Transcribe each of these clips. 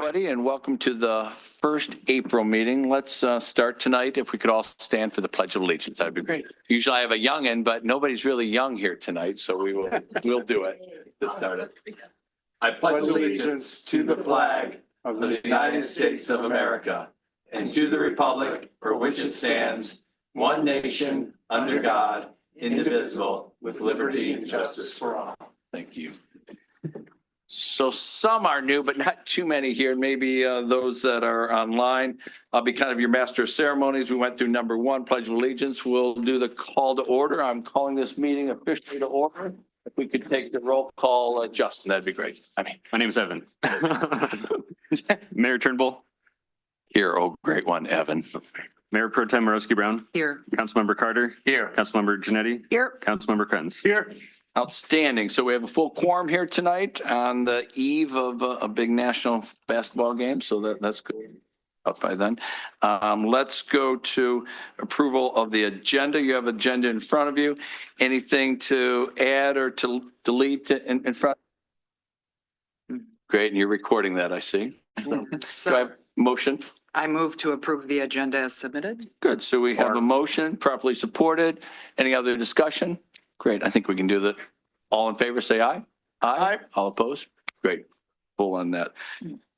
Everybody, and welcome to the first April meeting. Let's start tonight. If we could all stand for the Pledge of Allegiance, that'd be great. Usually I have a youngin, but nobody's really young here tonight, so we'll do it to start it. I pledge allegiance to the flag of the United States of America and to the republic for which it stands, one nation, under God, indivisible, with liberty and justice for all. Thank you. So some are new, but not too many here. Maybe those that are online. I'll be kind of your master of ceremonies. We went through number one, Pledge of Allegiance. We'll do the call to order. I'm calling this meeting officially to order. If we could take the roll call, Justin, that'd be great. My name is Evan. Mayor Turnbull. Here, oh, great one, Evan. Mayor Pro Tem Morosky Brown. Here. Councilmember Carter. Here. Councilmember Janetti. Here. Councilmember Krenz. Here. Outstanding. So we have a full quorum here tonight on the eve of a big national basketball game. So that's good. Up by then. Let's go to approval of the agenda. You have agenda in front of you. Anything to add or to delete in front? Great. And you're recording that, I see. Do I have motion? I move to approve the agenda as submitted. Good. So we have a motion properly supported. Any other discussion? Great. I think we can do that. All in favor, say aye. Aye. All opposed? Great. Full on that.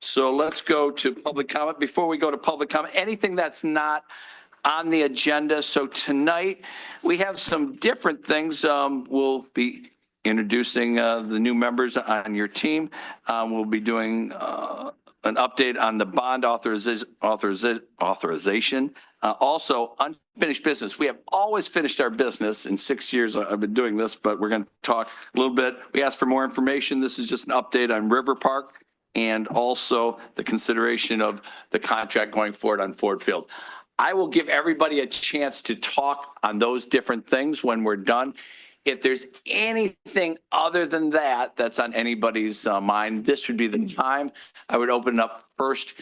So let's go to public comment. Before we go to public comment, anything that's not on the agenda. So tonight we have some different things. We'll be introducing the new members on your team. We'll be doing an update on the bond authorization. Also, unfinished business. We have always finished our business. In 6 years I've been doing this, but we're going to talk a little bit. We asked for more information. This is just an update on River Park and also the consideration of the contract going forward on Ford Field. I will give everybody a chance to talk on those different things when we're done. If there's anything other than that that's on anybody's mind, this would be the time. I would open up first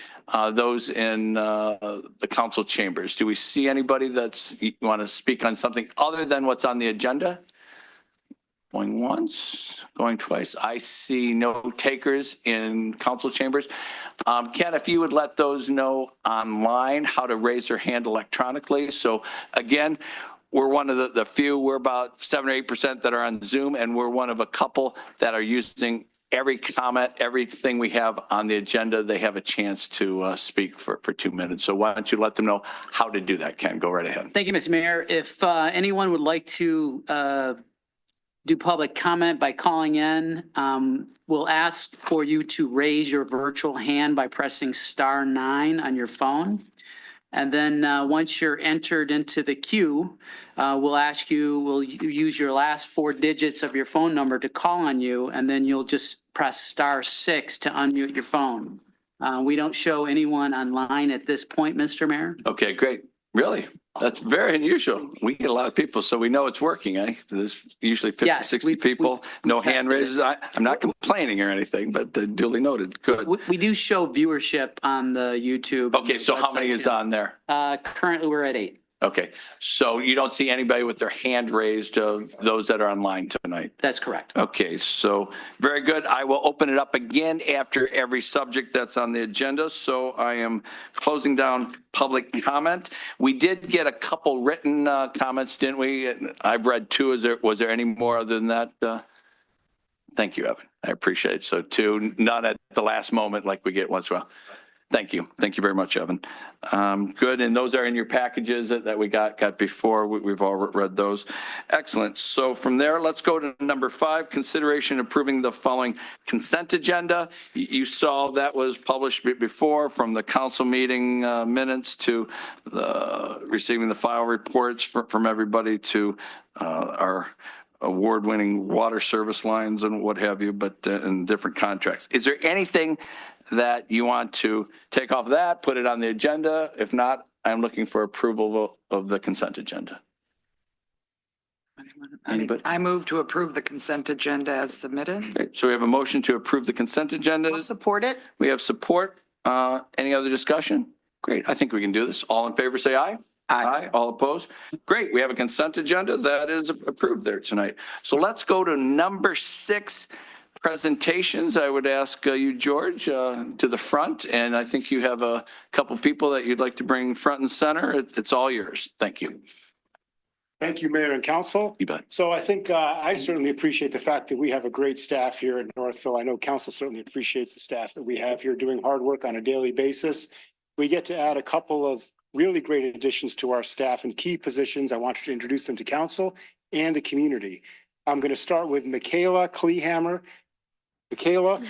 those in the council chambers. Do we see anybody that's you want to speak on something other than what's on the agenda? Going once, going twice. I see no takers in council chambers. Ken, if you would let those know online how to raise their hand electronically. So again, we're one of the few, we're about 7 or 8% that are on Zoom, and we're one of a couple that are using every comment, everything we have on the agenda. They have a chance to speak for 2 minutes. So why don't you let them know how to do that, Ken? Go right ahead. Thank you, Mr. Mayor. If anyone would like to do public comment by calling in, we'll ask for you to raise your virtual hand by pressing *9 on your phone. And then once you're entered into the queue, we'll use your last 4 digits of your phone number to call on you, and then you'll just press *6 to unmute your phone. We don't show anyone online at this point, Mr. Mayor. Okay, great. Really? That's very unusual. We get a lot of people, so we know it's working, eh? There's usually 50, Yes, 60 people, no hand raises. I'm not complaining or anything, but duly noted. Good. We do show viewership on the YouTube. Okay, so how many is on there? Currently, we're at 8. Okay, so you don't see anybody with their hand raised of those that are online tonight? That's correct. Okay, so very good. I will open it up again after every subject that's on the agenda. So I am closing down public comment. We did get a couple written comments, didn't we? I've read 2. Was there any more other than that? Thank you, Evan. I appreciate it. So 2, none at the last moment like we get once in a while. Thank you. Thank you very much, Evan. Good. And those are in your packages that we got before. We've all read those. Excellent. So from there, let's go to number 5, consideration approving the following consent agenda. You saw that was published before, from the council meeting minutes to receiving the file reports from everybody to our award-winning water service lines and what have you, but in different contracts. Is there anything that you want to take off that, put it on the agenda? If not, I'm looking for approval of the consent agenda. Anybody? I move to approve the consent agenda as submitted. Great. So we have a motion to approve the consent agenda. I'll support it. We have support. Any other discussion? Great. I think we can do this. All in favor, say aye. Aye. All opposed? Great. We have a consent agenda that is approved there tonight. So let's go to number 6, presentations, I would ask you, George, to the front. And I think you have a couple people that you'd like to bring front and center. It's all yours. Thank you. Thank you, Mayor and Council. You bet. So I think I certainly appreciate the fact that we have a great staff here in Northville. I know Council certainly appreciates the staff that we have here doing hard work on a daily basis. We get to add a couple of really great additions to our staff in key positions. I want you to introduce them to Council and the community. I'm going to start with Michaela Kleehammer. Michaela,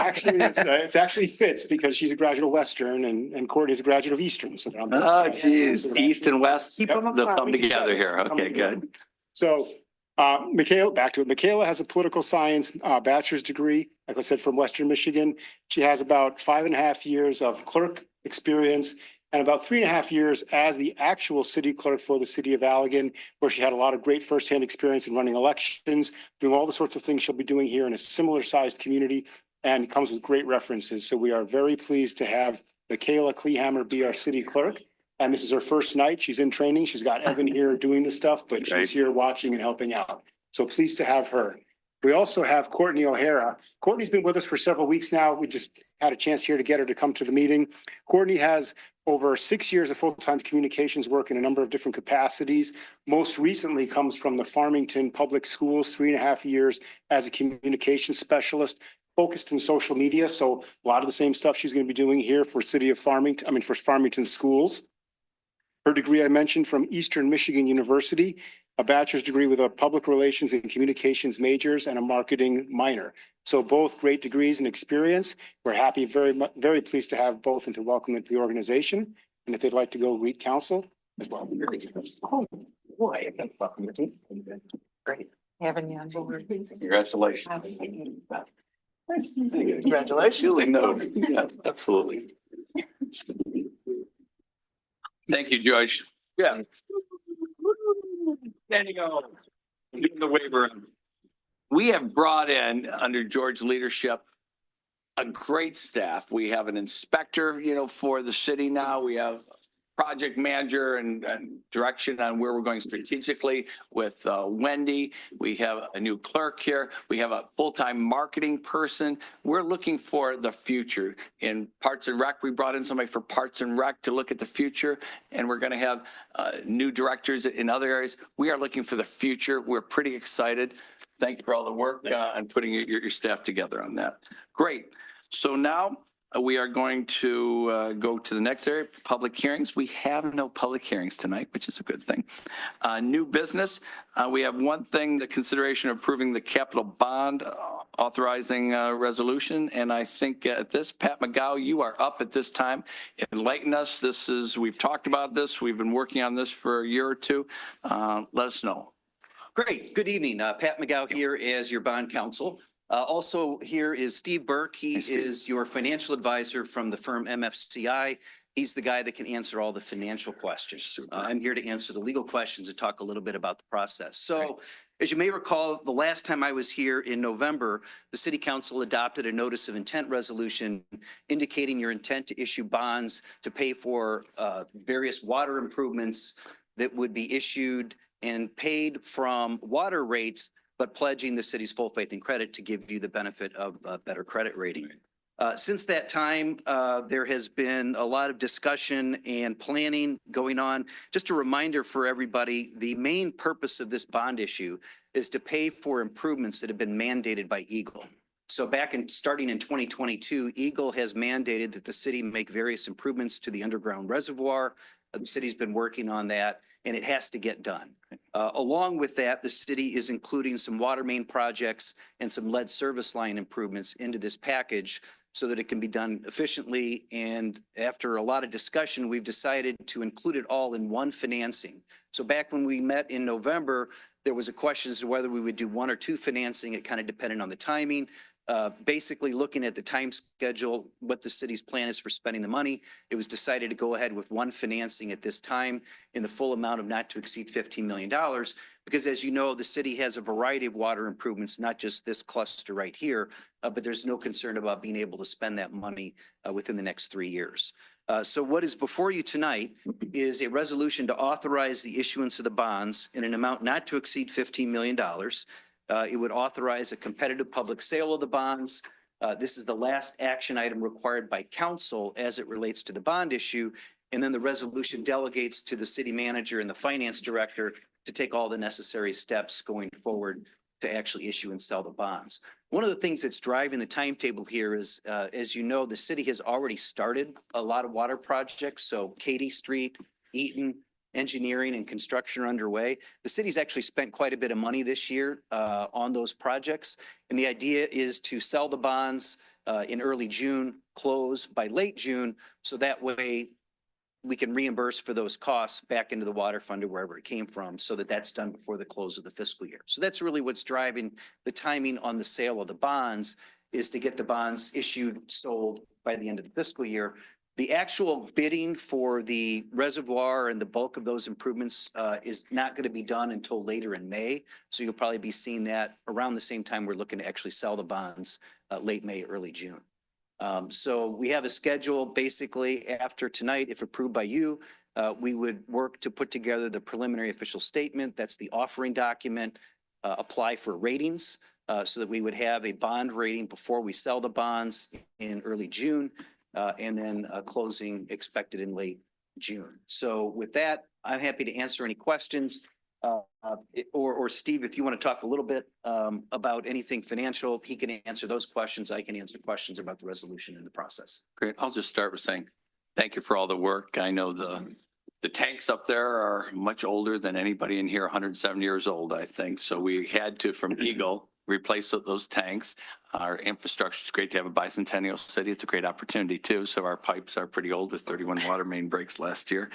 actually, it's actually fits because she's a graduate of Western and Courtney's a graduate of Eastern. So Oh, geez. East and West, Keep them they'll apart. come together here. Okay, good. So Michaela, back to it. Michaela has a political science bachelor's degree, like I said, from Western Michigan. She has about 5.5 years of clerk experience and about 3.5 years as the actual city clerk for the city of Allegan, where she had a lot of great firsthand experience in running elections, doing all the sorts of things she'll be doing here in a similar sized community, and comes with great references. So we are very pleased to have Michaela Kleehammer be our city clerk. And this is her first night. She's in training. She's got Evan here doing the stuff, but Great. she's here watching and helping out. So pleased to have her. We also have Courtney O'Hara. Courtney's been with us for several weeks now. We just had a chance here to get her to come to the meeting. Courtney has over 6 years of full-time communications work in a number of different capacities. Most recently comes from the Farmington Public Schools, 3.5 years as a communications specialist, focused in social media. So a lot of the same stuff she's going to be doing here for City of Farmington, for Farmington Schools. Her degree I mentioned from Eastern Michigan University, a bachelor's degree with a public relations and communications majors and a marketing minor. So both great degrees and experience. We're happy, very pleased to have both and to welcome them to the organization. And if they'd like to go read council as well. Oh, boy. Great. Having you on board. Congratulations. Congratulations. Duly noted. Yeah, absolutely. Thank you, George. Yeah. There you go. Doing the waiver. We have brought in, under George's leadership, a great staff. We have an inspector, for the city now. We have project manager and direction on where we're going strategically with Wendy. We have a new clerk here. We have a full-time marketing person. We're looking for the future. In Parks and Rec, we brought in somebody for Parks and Rec to look at the future, and we're going to have new directors in other areas. We are looking for the future. We're pretty excited. Thank you for all the work on putting your staff together on that. Great. So now we are going to go to the next area, public hearings. We have no public hearings tonight, which is a good thing. New business. We have one thing, the consideration of approving the capital bond authorizing resolution. And I think at this, Pat McGow, you are up at this time. Enlighten us. We've talked about this. We've been working on this for a year or two. Let us know. Great. Good evening. Pat McGow here as your bond counsel. Also here is Steve Burke. He is your financial advisor from the firm MFCI. He's the guy that can answer all the financial questions. I'm here to answer the legal questions and talk a little bit about the process. So as you may recall, the last time I was here in November, the City Council adopted a notice of intent resolution indicating your intent to issue bonds to pay for various water improvements that would be issued and paid from water rates, but pledging the city's full faith and credit to give you the benefit of a better credit rating. Since that time, there has been a lot of discussion and planning going on. Just a reminder for everybody, the main purpose of this bond issue is to pay for improvements that have been mandated by Eagle. So starting in 2022, Eagle has mandated that the city make various improvements to the underground reservoir. The city's been working on that, and it has to get done. Along with that, the city is including some water main projects and some lead service line improvements into this package so that it can be done efficiently. And after a lot of discussion, we've decided to include it all in one financing. So back when we met in November, there was a question as to whether we would do one or two financing. It kind of depended on the timing. Basically looking at the time schedule, what the city's plan is for spending the money, it was decided to go ahead with one financing at this time in the full amount of not to exceed $15 million. Because as you know, the city has a variety of water improvements, not just this cluster right here, but there's no concern about being able to spend that money within the next 3 years. So what is before you tonight is a resolution to authorize the issuance of the bonds in an amount not to exceed $15 million. It would authorize a competitive public sale of the bonds. This is the last action item required by council as it relates to the bond issue. And then the resolution delegates to the city manager and the finance director to take all the necessary steps going forward to actually issue and sell the bonds. One of the things that's driving the timetable here is, as you know, the city has already started a lot of water projects. So Katy Street, Eaton, engineering and construction are underway. The city's actually spent quite a bit of money this year on those projects. And the idea is to sell the bonds in early June, close by late June. So that way we can reimburse for those costs back into the water fund or wherever it came from, so that that's done before the close of the fiscal year. So that's really what's driving the timing on the sale of the bonds, is to get the bonds issued, sold by the end of the fiscal year. The actual bidding for the reservoir and the bulk of those improvements is not going to be done until later in May. So you'll probably be seeing that around the same time we're looking to actually sell the bonds, late May, early June. So we have a schedule basically after tonight, if approved by you, we would work to put together the preliminary official statement. That's the offering document, apply for ratings so that we would have a bond rating before we sell the bonds in early June, and then closing expected in late June. So with that, I'm happy to answer any questions. Or Steve, if you want to talk a little bit about anything financial, he can answer those questions. I can answer questions about the resolution and the process. Great. I'll just start with saying thank you for all the work. I know the tanks up there are much older than anybody in here, 107 years old, I think. So we had to, from Eagle, replace those tanks. Our infrastructure is great to have a bicentennial city. It's a great opportunity too. So our pipes are pretty old with 31 water main breaks last year.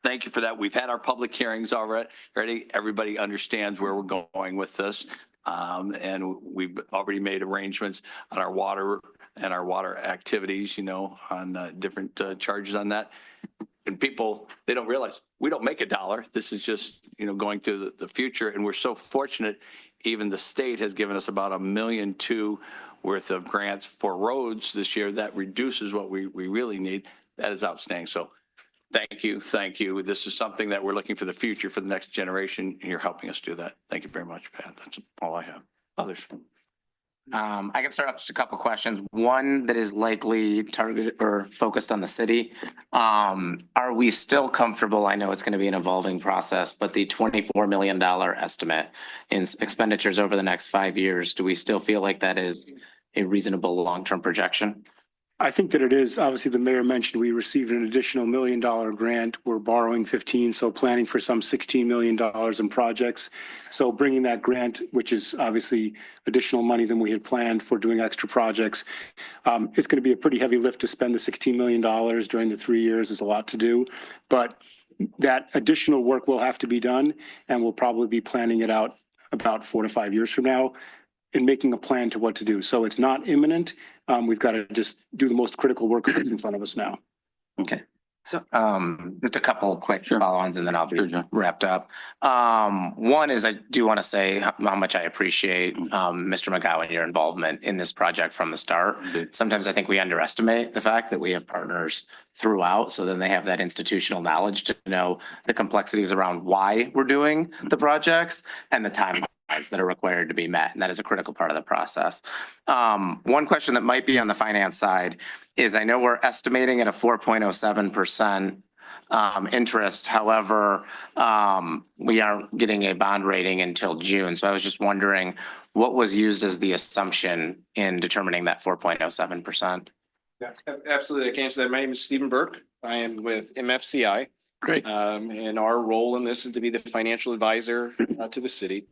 Thank you for that. We've had our public hearings already. Everybody understands where we're going with this. And we've already made arrangements on our water and our water activities, you know, on different charges on that. And people, they don't realize we don't make $1. This is just, you know, going to the future. And we're so fortunate. Even the state has given us about $1.2 million worth of grants for roads this year. That reduces what we really need. That is outstanding. So thank you. Thank you. This is something that we're looking for the future for the next generation, and you're helping us do that. Thank you very much, Pat. That's all I have. Others? I can start off just a couple of questions. One that is likely targeted or focused on the city. Are we still comfortable? I know it's going to be an evolving process, but the $24 million estimate in expenditures over the next 5 years, do we still feel like that is a reasonable long-term projection? I think that it is. Obviously, the mayor mentioned we received an additional $1 million grant. We're borrowing 15, so planning for some $16 million in projects. So bringing that grant, which is obviously additional money than we had planned for doing extra projects, it's going to be a pretty heavy lift to spend the $16 million during the 3 years. Is a lot to do, but that additional work will have to be done, and we'll probably be planning it out about 4 to 5 years from now and making a plan to what to do. So it's not imminent. We've got to just do the most critical work that's in front of us now. Okay. So, just a couple of quick follow-ons and then I'll be wrapped up. One is I do want to say how much I appreciate, Mr. McGowan, your involvement in this project from the start. Sometimes I think we underestimate the fact that we have partners throughout, so then they have that institutional knowledge to know the complexities around why we're doing the projects and the timelines that are required to be met. And that is a critical part of the process. One question that might be on the finance side is I know we're estimating at a 4.07% interest. However, we aren't getting a bond rating until June. So I was just wondering what was used as the assumption in determining that 4.07%? Yeah, absolutely. I can answer that. My name is Stephen Burke. I am with MFCI. Great. And our role in this is to be the financial advisor to the city.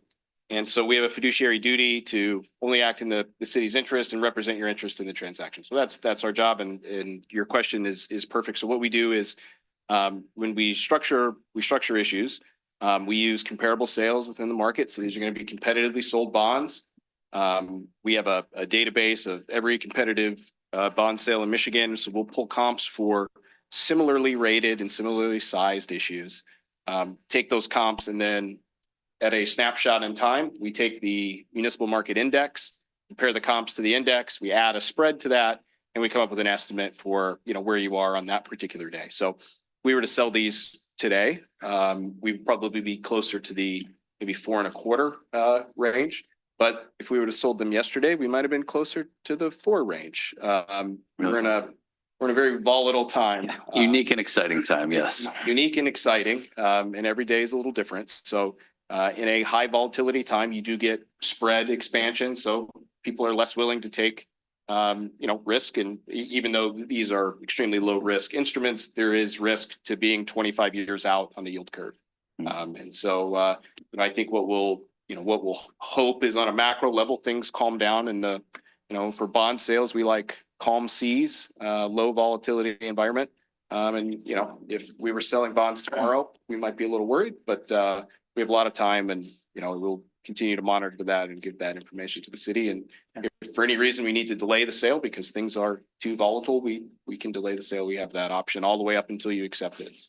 And so we have a fiduciary duty to only act in the city's interest and represent your interest in the transaction. So that's our job. And your question is perfect. So what we do is when we structure issues, we use comparable sales within the market. So these are going to be competitively sold bonds. We have a database of every competitive bond sale in Michigan. So we'll pull comps for similarly rated and similarly sized issues. Take those comps, and then at a snapshot in time, we take the municipal market index, compare the comps to the index, we add a spread to that, and we come up with an estimate for, you know, where you are on that particular day. So if we were to sell these today, we'd probably be closer to the maybe 4.25 range. But if we would have sold them yesterday, we might have been closer to the 4 range. We're in a very volatile time. Unique and exciting time, yes. Unique and exciting, and every day is a little different. So in a high volatility time, you do get spread expansion. So people are less willing to take, risk. And even though these are extremely low risk instruments, there is risk to being 25 years out on the yield curve. And so I think what we'll hope is on a macro level, things calm down. And for bond sales, we like calm seas, low volatility environment. And if we were selling bonds tomorrow, we might be a little worried, but we have a lot of time, and we'll continue to monitor that and give that information to the city. And if for any reason we need to delay the sale because things are too volatile, we can delay the sale. We have that option all the way up until you accept it.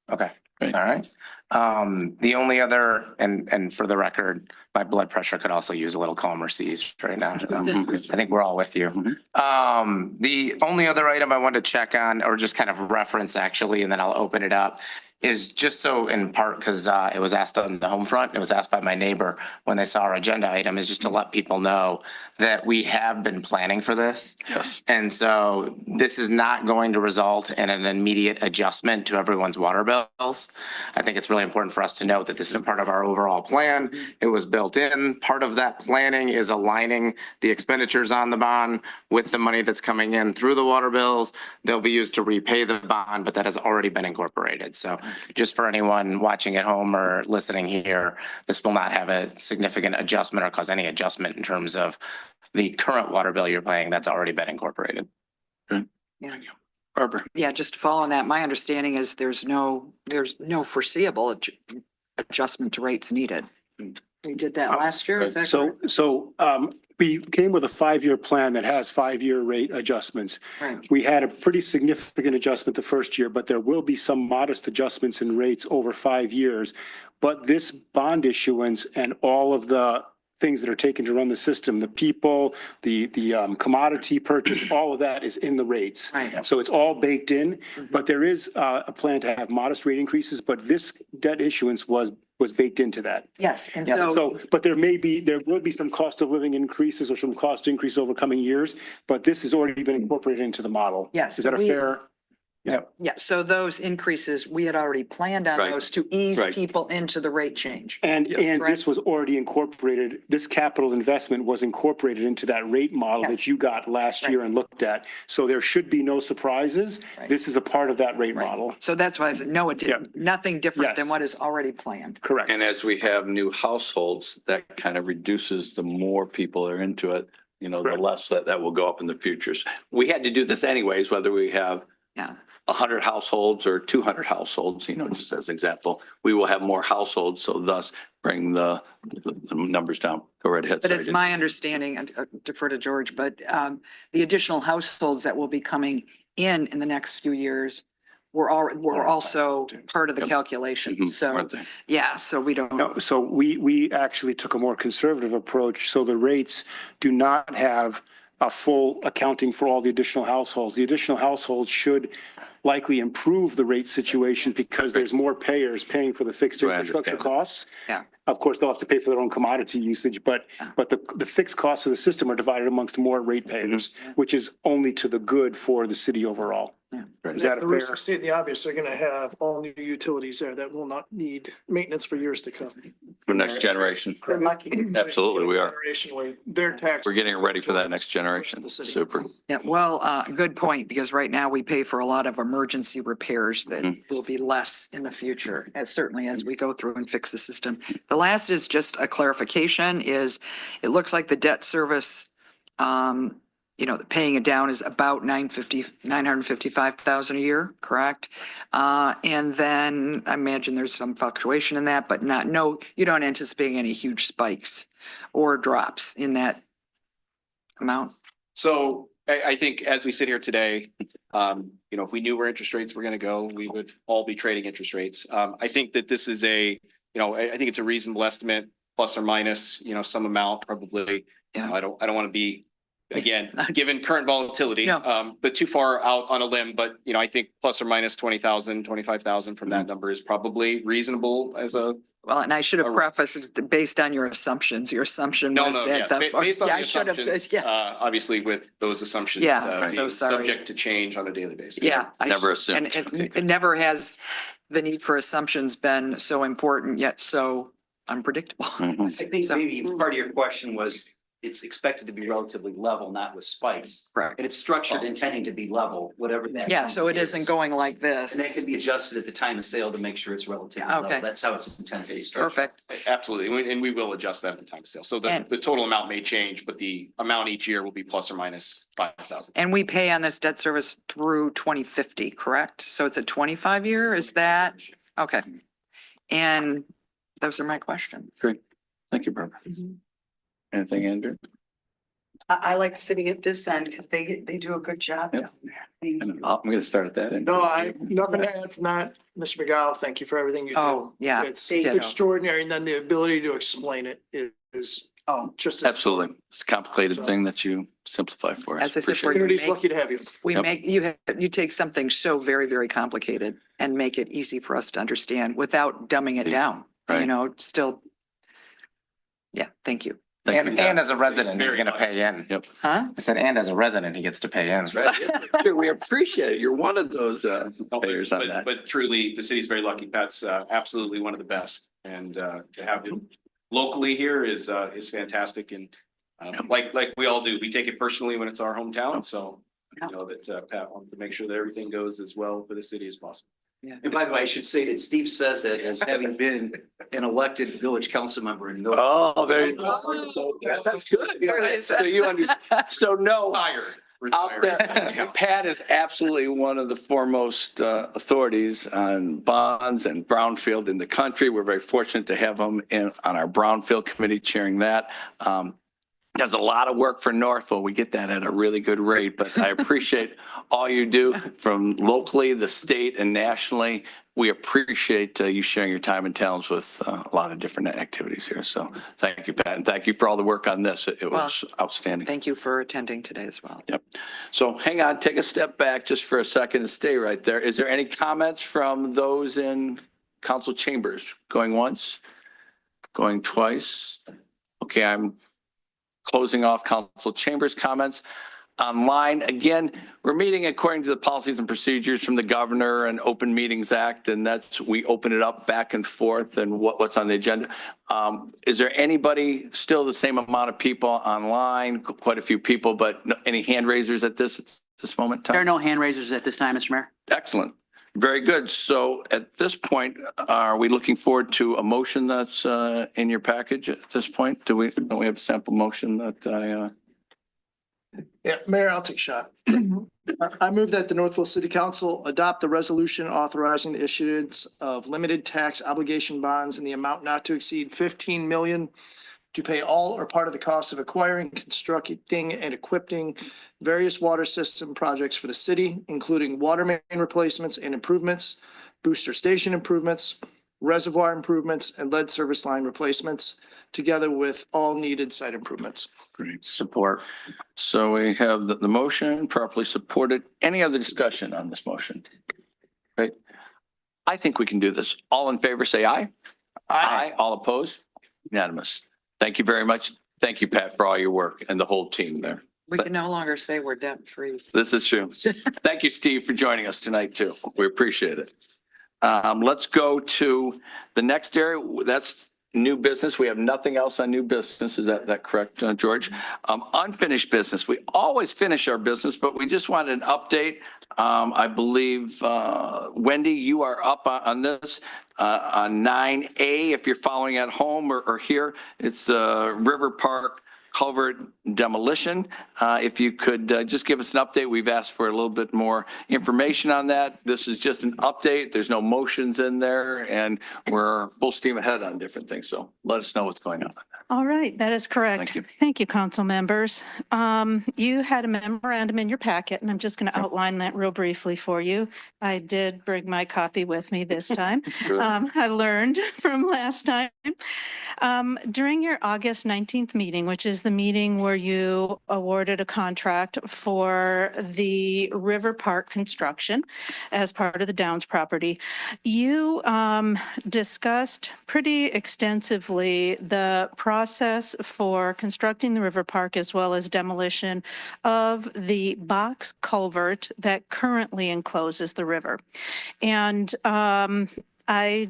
Okay. All right. The only other, and for the record, my blood pressure could also use a little calmer seas right now. I think we're all with you. The only other item I wanted to check on, or just kind of reference actually, and then I'll open it up, is just so in part because it was asked on the home front, it was asked by my neighbor when they saw our agenda item, is just to let people know that we have been planning for this. Yes. And so this is not going to result in an immediate adjustment to everyone's water bills. I think it's really important for us to note that this is a part of our overall plan. It was built in. Part of that planning is aligning the expenditures on the bond with the money that's coming in through the water bills. They'll be used to repay the bond, but that has already been incorporated. So just for anyone watching at home or listening here, this will not have a significant adjustment or cause any adjustment in terms of the current water bill you're paying. That's already been incorporated. Good. Yeah. Arbor. Yeah, just to follow on that, my understanding is there's no foreseeable adjustment to rates needed. We did that last year, is that correct? So we came with a 5-year plan that has 5-year rate adjustments. Right. We had a pretty significant adjustment the first year, but there will be some modest adjustments in rates over 5 years. But this bond issuance and all of the things that are taken to run the system, the people, the commodity purchase, all of that is in the rates. Right. So it's all baked in, but there is a plan to have modest rate increases, but this debt issuance was baked into that. Yes, and Yeah, so, so, but there will be some cost of living increases or some cost increase over coming years, but this has already been incorporated into the model. Yes, Is that a we- fair? yeah, so those increases, we had already planned on Right. those to ease Right. people into the rate change. And Correct. this was already incorporated, this capital investment was incorporated into that rate model Yes. that you got last Right. year and looked at. So there should be no surprises. Right. This is a part of that rate Right. model. So that's why I said, no, it Yeah. didn't, nothing different than Yes. what is already planned. Correct. And as we have new households, that kind of reduces the more people are into it, the Correct. less that will go up in the futures. We had to do this anyways, whether we have Yeah. 100 households or 200 households, just as an example, we will have more households. So thus bring the numbers down. Go right ahead. But Sorry, it's didn't- my understanding, and defer to George, but the additional households that will be coming in the next few years were also part of the Yep. calculation. Mhm, So, weren't they? yeah, so we don't, No, so we actually took a more conservative approach. So the rates do not have a full accounting for all the additional households. The additional households should likely improve the rate situation because there's more payers paying for the fixed Do I infrastructure understand it? costs. Yeah. Of course, they'll have to pay for their own commodity usage, but the fixed costs of the system are divided amongst more ratepayers, which is only to the good for the city overall. Is that a The risk fair? of stating the obvious, they're gonna have all new utilities there that will not need maintenance for years to come. For next generation. They're lucky. Absolutely, we are. Generation where their tax. We're getting ready for that next generation. The city. Super. yeah, well, good point, because right now we pay for a lot of emergency repairs that will be less in the future, as certainly as we go through and fix the system. The last is just a clarification is, it looks like the debt service, paying it down is about $955,000 a year, correct? And then I imagine there's some fluctuation in that, but you don't anticipate any huge spikes or drops in that amount? So I think as we sit here today, if we knew where interest rates were going to go, we would all be trading interest rates. I think that this is I think it's a reasonable estimate, plus or minus, some amount probably. Yeah. I don't want to be, again, given current volatility, No. but too far out on a limb. But, I think plus or minus 20,000, 25,000 from that number is probably reasonable as a Well, and I should have Or- prefaced it's based on your assumptions. Your assumption No, was no, that yes, the. based on Yeah, the I should have- assumptions, Yeah, obviously with those assumptions. Yeah, being so sorry. Subject to change on a daily basis. yeah. I- Never And assumed. it, Okay, it good. never has, the need for assumptions been so important yet so unpredictable. Mhm. I think So- maybe part of your question was, it's expected to be relatively level, not with spikes. Correct. And it's structured intending to be level, whatever that. Yeah, so it number isn't is. going like And that this. can be adjusted at the time of sale to make sure it's relatively level. Okay. That's how it's intended to be structured. Perfect. Absolutely. And we will adjust that at the time of sale. So And- the total amount may change, but the amount each year will be plus or minus 5,000. And we pay on this debt service through 2050, correct? So it's a 25-year, is that? Okay. And those are my questions. Great. Thank you, Barbara. Anything, Andrew? I like sitting at this end because they do a good job Yep. down there. Thank you. I'm going to start at that end. No, nothing to add from that. Mr. McGowan, thank you for everything you do. Oh, yeah. It's Ditto. extraordinary. And then the ability to explain it is just. as- Absolutely. It's a complicated thing that you simplify for us. As I said, Appreciate we're- it. Community's lucky to have you. We Yep. make, you take something so very, very complicated and make it easy for us to understand without dumbing it down, you Right. know, still. Yeah, thank you. Thank you. And as a resident, he's Very gonna much. pay in. Yep. Huh? I said, and as a resident, he gets to pay in. We appreciate it. You're one of those payers on that. But truly, the city's very lucky. Pat's absolutely one of the best. And to have him locally here is fantastic. And like we all do, we take it personally when it's our hometown. So I know that Pat wants to make sure that everything goes as well for the city as possible. And by the way, I should say that Steve says that as having been an elected village council member in North. Oh, there you go. So that's good. So you understand. So no. Out there, Pat is absolutely one of the foremost authorities on bonds and brownfield in the country. We're very fortunate to have him on our brownfield committee chairing that. Does a lot of work for Northville. We get that at a really good rate, but I appreciate all you do from locally, the state and nationally. We appreciate you sharing your time and talents with a lot of different activities here. So thank you, Pat, and thank you for all the work on this. It was outstanding. Thank you for attending today as well. Yep. So hang on, take a step back just for a second and stay right there. Is there any comments from those in council chambers? Going once, going twice? Okay, I'm closing off council chambers comments. Online, again, we're meeting according to the policies and procedures from the governor and Open Meetings Act, and that's, we open it up back and forth and what's on the agenda. Is there anybody, still the same amount of people online, quite a few people, but any hand raisers at this moment in time? There are no hand raisers at this time, Mr. Mayor. Excellent. Very good. So at this point, are we looking forward to a motion that's in your package at this point? Don't we have a sample motion that Yeah, Mayor, I'll take a shot. I move that the Northville City Council adopt the resolution authorizing the issuance of limited tax obligation bonds in the amount not to exceed 15 million to pay all or part of the cost of acquiring, constructing, and equipping various water system projects for the city, including water main replacements and improvements, booster station improvements, reservoir improvements, and lead service line replacements, together with all needed site improvements. Great. Support. So we have the motion properly supported. Any other discussion on this motion? Great. I think we can do this. All in favor, say aye. Aye. All opposed? Unanimous. Thank you very much. Thank you, Pat, for all your work and the whole team there. We can no longer say we're debt free. This is true. Thank you, Steve, for joining us tonight too. We appreciate it. Let's go to the next area. That's new business. We have nothing else on new business. Is that correct, George? Unfinished business. We always finish our business, but we just wanted an update. I believe, Wendy, you are up on this, on 9A. If you're following at home or here, it's the River Park Culvert Demolition. If you could just give us an update. We've asked for a little bit more information on that. This is just an update. There's no motions in there, and we're full steam ahead on different things. So let us know what's going on. All right, that is correct. Thank you. Thank you, council members. You had a memorandum in your packet, and I'm just going to outline that real briefly for you. I did bring my copy with me this time. I learned from last time. During your August 19th meeting, which is the meeting where you awarded a contract for the River Park construction as part of the Downs property. You discussed pretty extensively the process for constructing the River Park as well as demolition of the box culvert that currently encloses the river. And I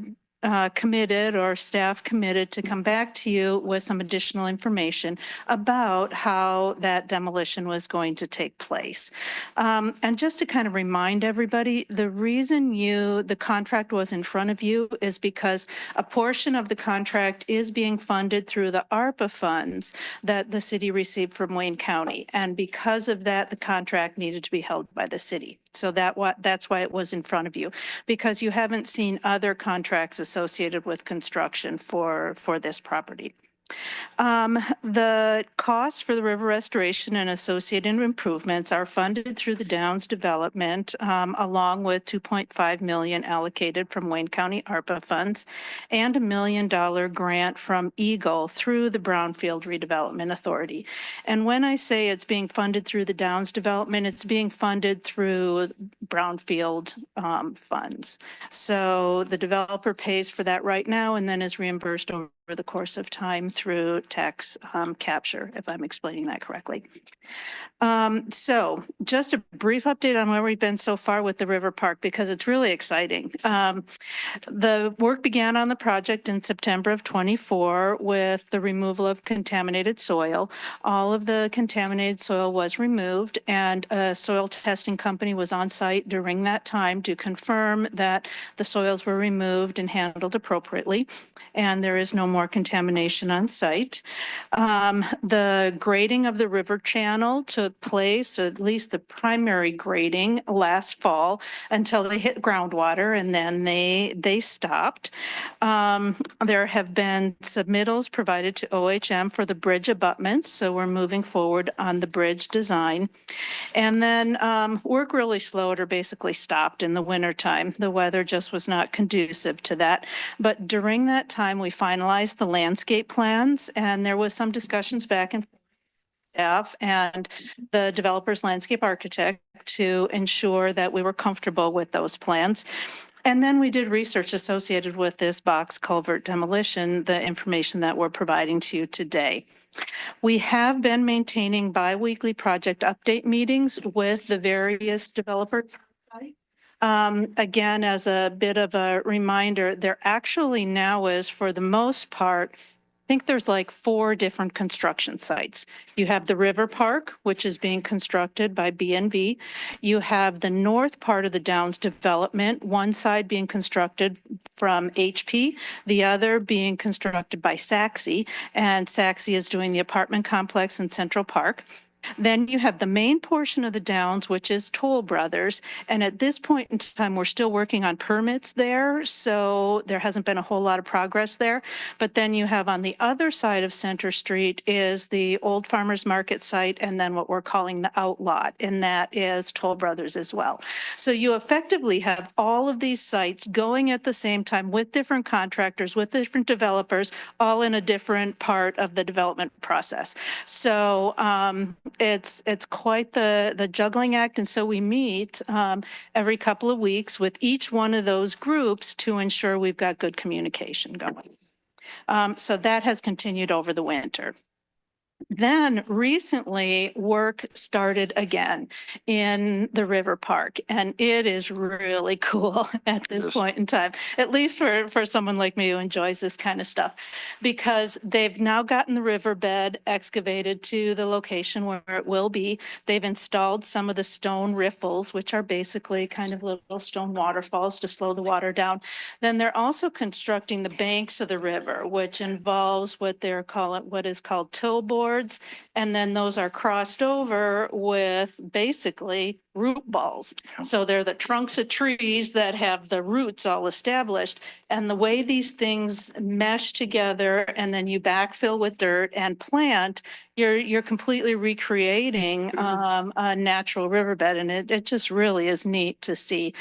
committed, or staff committed, to come back to you with some additional information about how that demolition was going to take place. And just to kind of remind everybody, the reason the contract was in front of you is because a portion of the contract is being funded through the ARPA funds that the city received from Wayne County. And because of that, the contract needed to be held by the city. So that's why it was in front of you, because you haven't seen other contracts associated with construction for this property. The costs for the river restoration and associated improvements are funded through the Downs development, along with 2.5 million allocated from Wayne County ARPA funds and $1 million grant from Eagle through the Brownfield Redevelopment Authority. And when I say it's being funded through the Downs development, it's being funded through Brownfield funds. So the developer pays for that right now and then is reimbursed over the course of time through tax capture, if I'm explaining that correctly. So just a brief update on where we've been so far with the River Park, because it's really exciting. The work began on the project in September of 24 with the removal of contaminated soil. All of the contaminated soil was removed, and a soil testing company was on site during that time to confirm that the soils were removed and handled appropriately, and there is no more contamination on site. The grading of the river channel took place, at least the primary grading, last fall until they hit groundwater, and then they stopped. There have been submittals provided to OHM for the bridge abutments, so we're moving forward on the bridge design. And then work really slowed or basically stopped in the wintertime. The weather just was not conducive to that. But during that time, we finalized the landscape plans, and there was some discussions back and staff and the developer's landscape architect to ensure that we were comfortable with those plans. And then we did research associated with this box culvert demolition, the information that we're providing to you today. We have been maintaining bi-weekly project update meetings with the various developers. Again, as a bit of a reminder, there actually now is, for the most part, I think there's like 4 different construction sites. You have the River Park, which is being constructed by B&V. You have the north part of the Downs development, one side being constructed from HP, the other being constructed by Saxe, and Saxe is doing the apartment complex in Central Park. Then you have the main portion of the Downs, which is Toll Brothers. And at this point in time, we're still working on permits there. So there hasn't been a whole lot of progress there. But then you have on the other side of Center Street is the Old Farmers Market site, and then what we're calling the Outlot, and that is Toll Brothers as well. So you effectively have all of these sites going at the same time with different contractors, with different developers, all in a different part of the development process. So it's quite the juggling act. And so we meet every couple of weeks with each one of those groups to ensure we've got good communication going. So that has continued over the winter. Then recently, work started again in the River Park, and it is really cool at this point in time, at least for someone like me who enjoys this kind of stuff, because they've now gotten the riverbed excavated to the location where it will be. They've installed some of the stone riffles, which are basically kind of little stone waterfalls to slow the water down. Then they're also constructing the banks of the river, which involves what is called till boards. And then those are crossed over with basically root balls. So they're the trunks of trees that have the roots all established. And the way these things mesh together and then you backfill with dirt and plant, you're completely recreating a natural riverbed. And it just really is neat to see.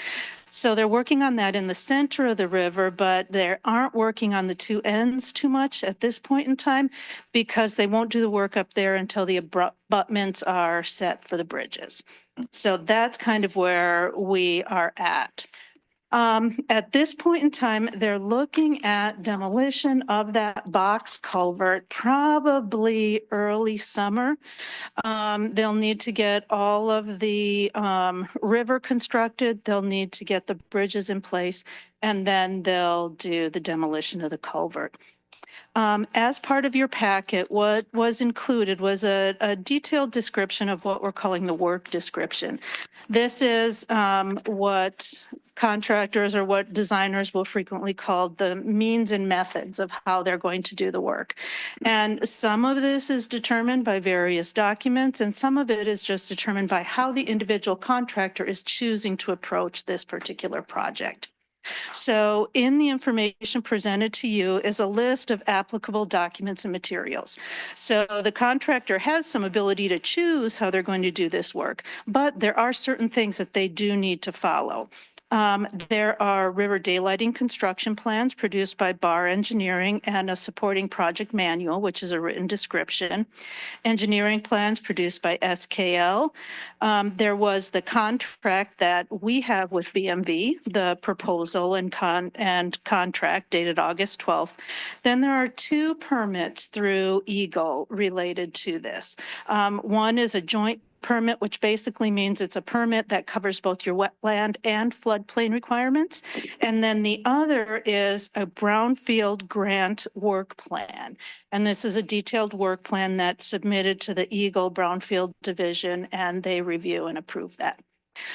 So they're working on that in the center of the river, but they aren't working on the two ends too much at this point in time because they won't do the work up there until the abutments are set for the bridges. So that's kind of where we are at. At this point in time, they're looking at demolition of that box culvert, probably early summer. They'll need to get all of the river constructed. They'll need to get the bridges in place, and then they'll do the demolition of the culvert. As part of your packet, what was included was a detailed description of what we're calling the work description. This is what contractors or what designers will frequently call the means and methods of how they're going to do the work. And some of this is determined by various documents, and some of it is just determined by how the individual contractor is choosing to approach this particular project. So in the information presented to you is a list of applicable documents and materials. So the contractor has some ability to choose how they're going to do this work, but there are certain things that they do need to follow. There are river daylighting construction plans produced by Bar Engineering and a supporting project manual, which is a written description. Engineering plans produced by SKL. There was the contract that we have with BMV, the proposal and contract dated August 12th. Then there are two permits through Eagle related to this. One is a joint permit, which basically means it's a permit that covers both your wetland and floodplain requirements. And then the other is a brownfield grant work plan. And this is a detailed work plan that's submitted to the Eagle Brownfield Division, and they review and approve that.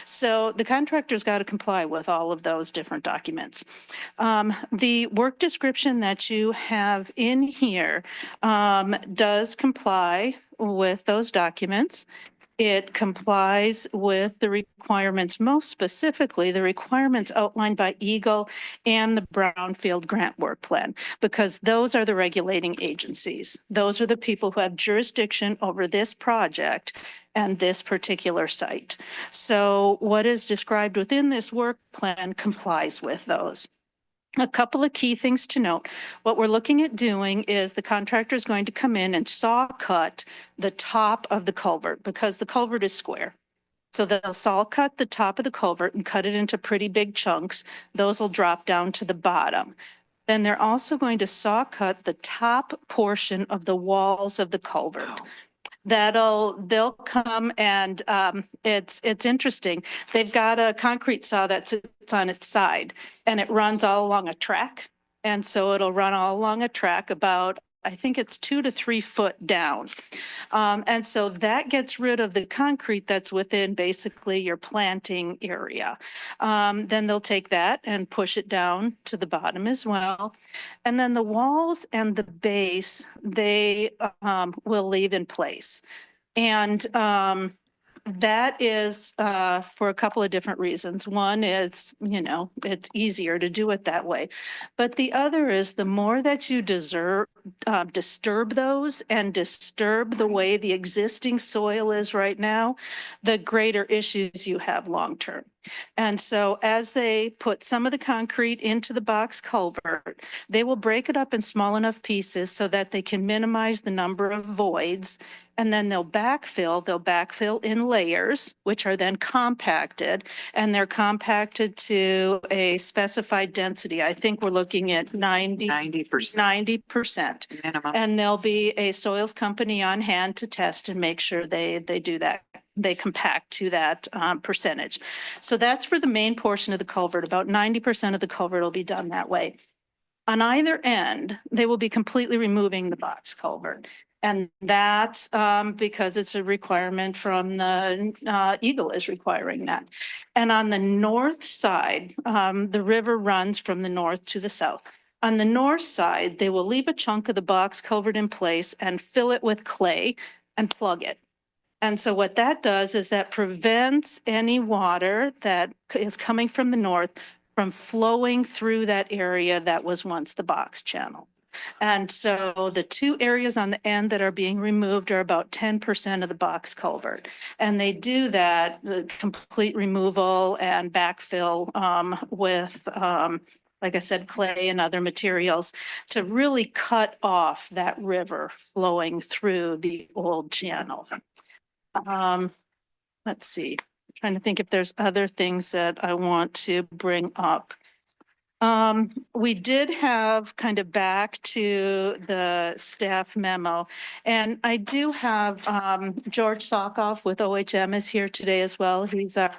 So the contractor's got to comply with all of those different documents. The work description that you have in here does comply with those documents. It complies with the requirements, most specifically the requirements outlined by Eagle and the Brownfield Grant Work Plan, because those are the regulating agencies. Those are the people who have jurisdiction over this project and this particular site. So what is described within this work plan complies with those. A couple of key things to note. What we're looking at doing is the contractor is going to come in and saw cut the top of the culvert because the culvert is square. So they'll saw cut the top of the culvert and cut it into pretty big chunks. Those will drop down to the bottom. Then they're also going to saw cut the top portion of the walls of the culvert. They'll come and it's interesting. They've got a concrete saw that sits on its side and it runs all along a track. And so it'll run all along a track about, I think it's 2 to 3 foot down. And so that gets rid of the concrete that's within basically your planting area. Then they'll take that and push it down to the bottom as well. And then the walls and the base, they will leave in place. And that is for a couple of different reasons. One is, it's easier to do it that way. But the other is the more that you disturb those and disturb the way the existing soil is right now, the greater issues you have long term. And so as they put some of the concrete into the box culvert, they will break it up in small enough pieces so that they can minimize the number of voids. And then they'll backfill in layers, which are then compacted, and they're compacted to a specified density. I think we're looking at 90%. 90%. Minimum. And there'll be a soils company on hand to test and make sure they do that. They compact to that percentage. So that's for the main portion of the culvert. About 90% of the culvert will be done that way. On either end, they will be completely removing the box culvert. And that's because it's a requirement from the Eagle is requiring that. And on the north side, the river runs from the north to the south. On the north side, they will leave a chunk of the box culvert in place and fill it with clay and plug it. And so what that does is that prevents any water that is coming from the north from flowing through that area that was once the box channel. And so the two areas on the end that are being removed are about 10% of the box culvert. And they do that, the complete removal and backfill with, like I said, clay and other materials to really cut off that river flowing through the old channel. Let's see, trying to think if there's other things that I want to bring up. We did have kind of back to the staff memo, and I do have, George Sokoff with OHM is here today as well. He's our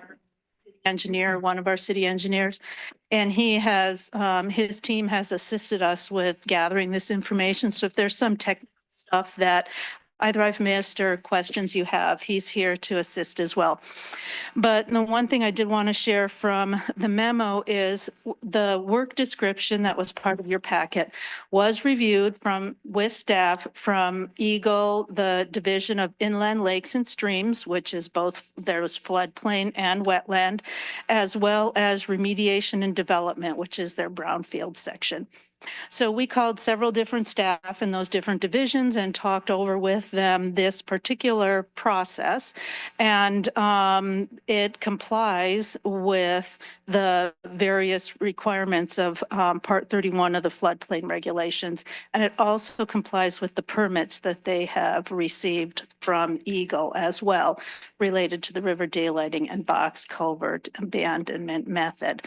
engineer, one of our city engineers. And he has, his team has assisted us with gathering this information. So if there's some tech stuff that either I've missed or questions you have, he's here to assist as well. But the one thing I did want to share from the memo is the work description that was part of your packet was reviewed with staff from Eagle, the Division of Inland Lakes and Streams, which is both, there was floodplain and wetland, as well as remediation and development, which is their brownfield section. So we called several different staff in those different divisions and talked over with them this particular process. And it complies with the various requirements of Part 31 of the floodplain regulations. And it also complies with the permits that they have received from Eagle as well, related to the river daylighting and box culvert abandonment method.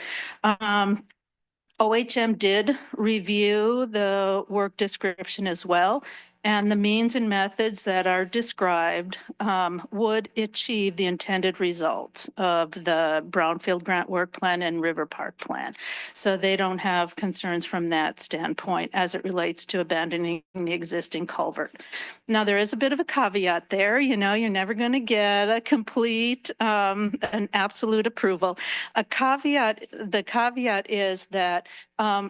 OHM did review the work description as well, and the means and methods that are described would achieve the intended results of the Brownfield Grant Work Plan and River Park Plan. So they don't have concerns from that standpoint as it relates to abandoning the existing culvert. Now, there is a bit of a caveat there. You know, you're never going to get a complete, an absolute approval. The caveat is that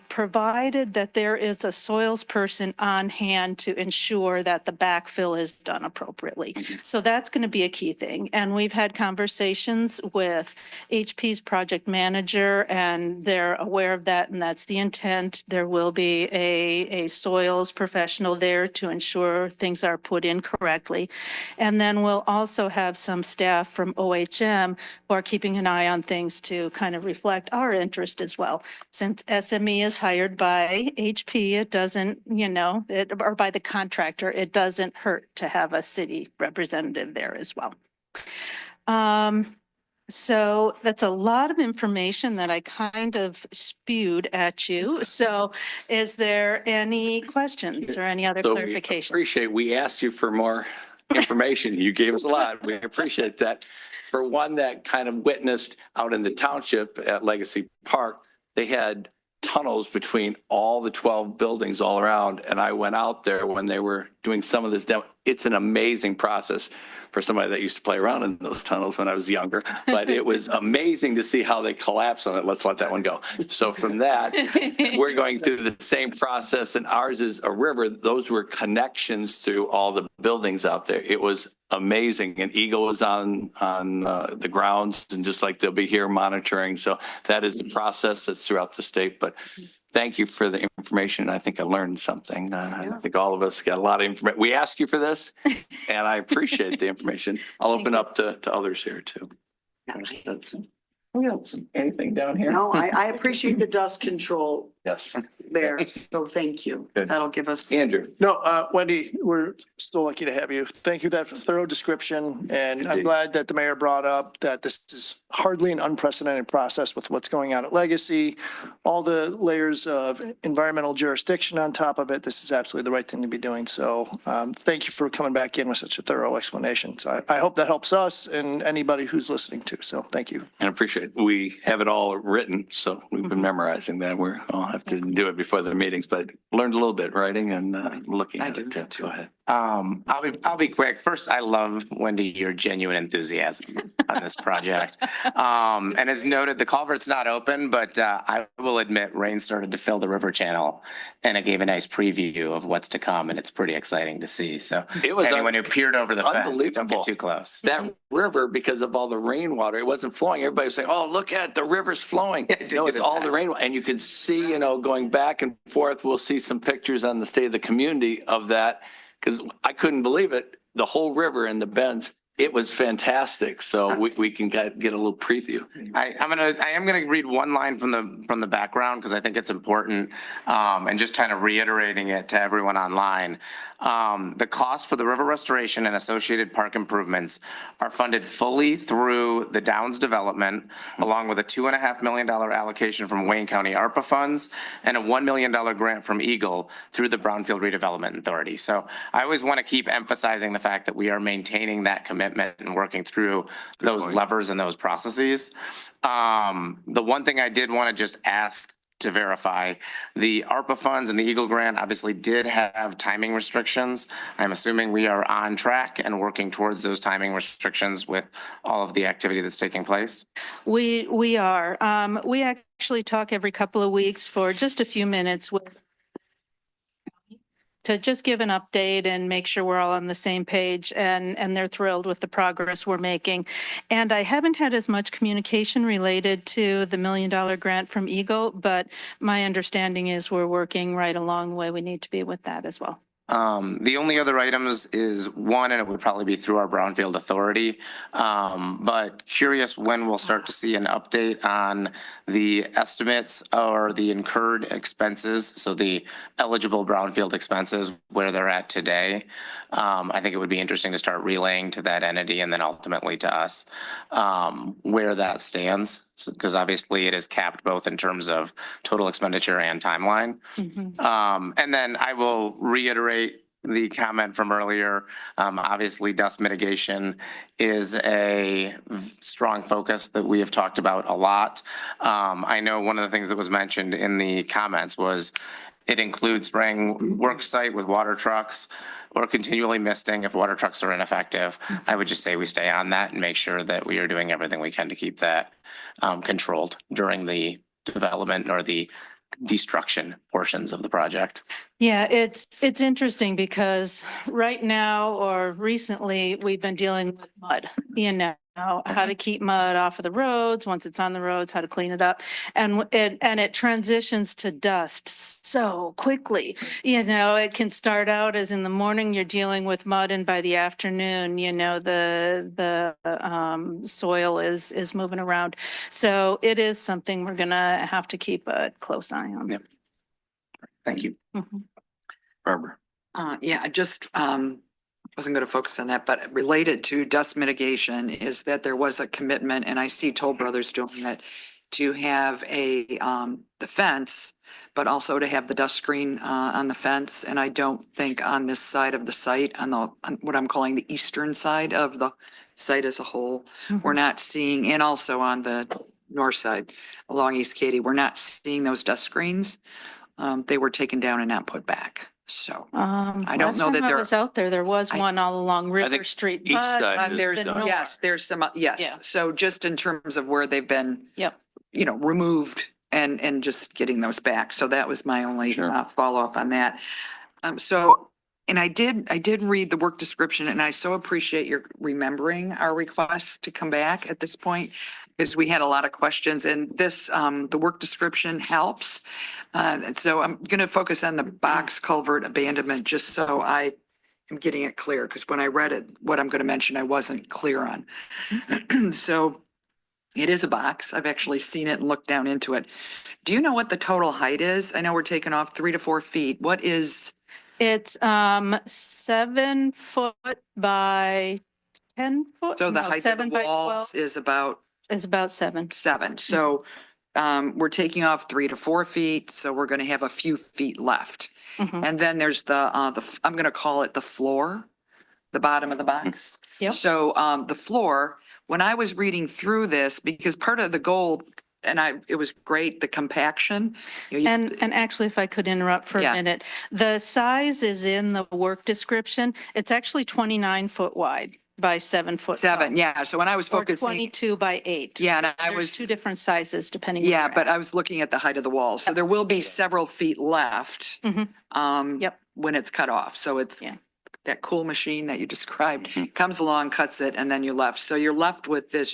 provided that there is a soils person on hand to ensure that the backfill is done appropriately. So that's going to be a key thing. And we've had conversations with HP's project manager, and they're aware of that, and that's the intent. There will be a soils professional there to ensure things are put in correctly. And then we'll also have some staff from OHM who are keeping an eye on things to kind of reflect our interest as well. Since SME is hired by HP, it doesn't, you know, or by the contractor, it doesn't hurt to have a city representative there as well. So that's a lot of information that I kind of spewed at you. So is there any questions or any other So clarification? we asked you for more information. You gave us a lot. We appreciate that. For one that kind of witnessed out in the township at Legacy Park, they had tunnels between all the 12 buildings all around. And I went out there when they were doing some of this demo. It's an amazing process for somebody that used to play around in those tunnels when I was younger, but it was amazing to see how they collapse on it. Let's let that one go. So from that, we're going through the same process, and ours is a river. Those were connections to all the buildings out there. It was amazing. And Eagle was on the grounds, and just like they'll be here monitoring. So that is the process that's throughout the state. But thank you for the information. I think I learned something. I think all of us got a lot of information. We asked you for this, and I appreciate the information. I'll open up to others here too. Who else? Anything down here? No, I appreciate the dust control Yes. there, so thank you. Good. That'll give us. Andrew. No, Wendy, we're still lucky to have you. Thank you for that thorough description. And I'm Indeed. glad that the mayor brought up that this is hardly an unprecedented process with what's going on at Legacy, all the layers of environmental jurisdiction on top of it. This is absolutely the right thing to be doing. So thank you for coming back in with such a thorough explanation. So I hope that helps us and anybody who's listening too. So thank you. And appreciate it. We have it all written, so we've been memorizing that. I'll have to do it before the meetings, but learned a little bit writing and looking at it too. Go ahead. I'll be quick. First, I love, Wendy, your genuine enthusiasm on this project. And as noted, the culvert's not open, but I will admit rain started to fill the river channel and it gave a nice preview of what's to come and it's pretty exciting to see. So It was anyone who peered over the fence, don't unbelievable. get too close. That river, because of all the rainwater, it wasn't flowing. Everybody was saying, "Oh, look at it, the river's flowing." Yeah, it did No, get it's all attacked. the rain, and you could see, going back and forth. We'll see some pictures on the State of the Community of that because I couldn't believe it. The whole river and the bends. It was fantastic. So we can get a little preview. I am gonna read one line from the background because I think it's important, and just kind of reiterating it to everyone online. The cost for the river restoration and associated park improvements are funded fully through the Downs development, along with a $2.5 million allocation from Wayne County ARPA funds and a $1 million grant from Eagle through the Brownfield Redevelopment Authority. So I always want to keep emphasizing the fact that we are maintaining that commitment and working through those levers and those processes. The one thing I did want to just ask to verify, the ARPA funds and the Eagle grant obviously did have timing restrictions. I'm assuming we are on track and working towards those timing restrictions with all of the activity that's taking place. We are. We actually talk every couple of weeks for just a few minutes to just give an update and make sure we're all on the same page, and they're thrilled with the progress we're making. And I haven't had as much communication related to the $1 million grant from Eagle, but my understanding is we're working right along the way we need to be with that as well. The only other items is one, and it would probably be through our Brownfield Authority. But curious when we'll start to see an update on the estimates or the incurred expenses. So the eligible Brownfield expenses, where they're at today. I think it would be interesting to start relaying to that entity and then ultimately to us, where that stands. Because obviously it is capped both in terms of total expenditure and timeline. And then I will reiterate the comment from earlier. Obviously, dust mitigation is a strong focus that we have talked about a lot. I know one of the things that was mentioned in the comments was it includes spraying work site with water trucks or continually misting if water trucks are ineffective. I would just say we stay on that and make sure that we are doing everything we can to keep that controlled during the development or the destruction portions of the project. Yeah, it's interesting because right now or recently, we've been dealing with mud, how to keep mud off of the roads, once it's on the roads, how to clean it up. And it transitions to dust so quickly. It can start out as in the morning, you're dealing with mud, and by the afternoon, the soil is moving around. So it is something we're gonna have to keep a close eye on. Yep. Thank you. Arbor. Yeah, I just wasn't going to focus on that, but related to dust mitigation is that there was a commitment, and I see Toll Brothers doing it, to have the fence, but also to have the dust screen on the fence. And I don't think on this side of the site, on what I'm calling the eastern side of the site as a whole, we're not seeing, and also on the north side along East Katy, we're not seeing those dust screens. They were taken down and not put back. So I don't know that I there. was out there. There was one all along River think Street. each but side is There's, done. yes, there's some, Yeah. yes. So just in terms of where they've been, Yep. removed and just getting those back. So that was my only Sure. follow-up on that. And I did read the work description, and I so appreciate your remembering our request to come back at this point, because we had a lot of questions, and this, the work description helps. And so I'm going to focus on the box culvert abandonment, just so I am getting it clear, because when I read it, what I'm going to mention, I wasn't clear on. So it is a box. I've actually seen it and looked down into it. Do you know what the total height is? I know we're taking off 3 to 4 feet. What is? It's 7 foot by 10 foot. So the No, height of 7 the by 12 walls is about is about 7. 7. So we're taking off 3 to 4 feet, so we're going to have a few feet left. And then there's the I'm going to call it the floor, the bottom of the box. Yep. So the floor, when I was reading through this, because part of the goal, and it was great, the compaction. And actually, if I could interrupt for a Yeah. minute, the size is in the work description. It's actually 29 foot wide. by 7 foot. Seven, yeah. So when I was Or focusing, 22 by 8. yeah, and I There's was, two different sizes depending. where yeah, you're but at. I was looking at the height of the wall. So there will be several feet left. Mhm. Yep. When it's cut off. So it's Yeah. that cool machine that you described comes along, cuts it, and then you're left. So you're left with this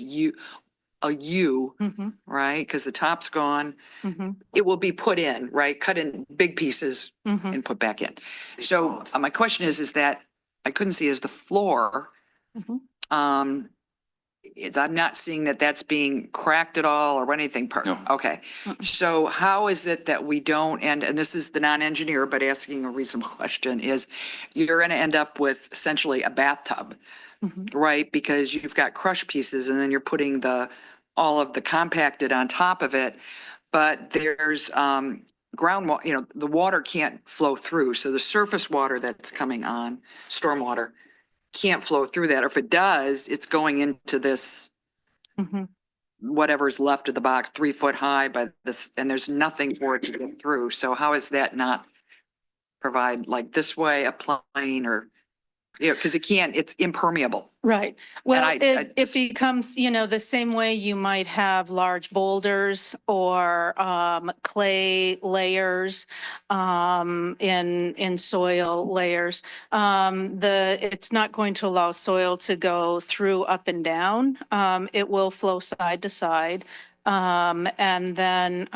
a U, Mhm, right? Because the top's gone. mhm, It will be put in, right? Cut in big pieces mhm. and put back in. So my question is that I couldn't see is the floor. Mhm. I'm not seeing that that's being cracked at all or anything. No. Okay. Mm-mm. So how is it that we don't, and this is the non-engineer, but asking a reasonable question is you're going to end up with essentially a bathtub, Mhm. right? Because you've got crushed pieces and then you're putting all of the compacted on top of it. But there's, groundwater, the water can't flow through. So the surface water that's coming on, stormwater, can't flow through that. Or if it does, it's going into this, Mhm. whatever's left of the box, 3 foot high, but this, and there's nothing for it to get through. So how is that not provide like this way, a plane or, because it can't, it's impermeable. Right. Well, I it just- becomes, the same way you might have large boulders or clay layers in soil layers. It's not going to allow soil to go through up and down. It will flow side to side. And then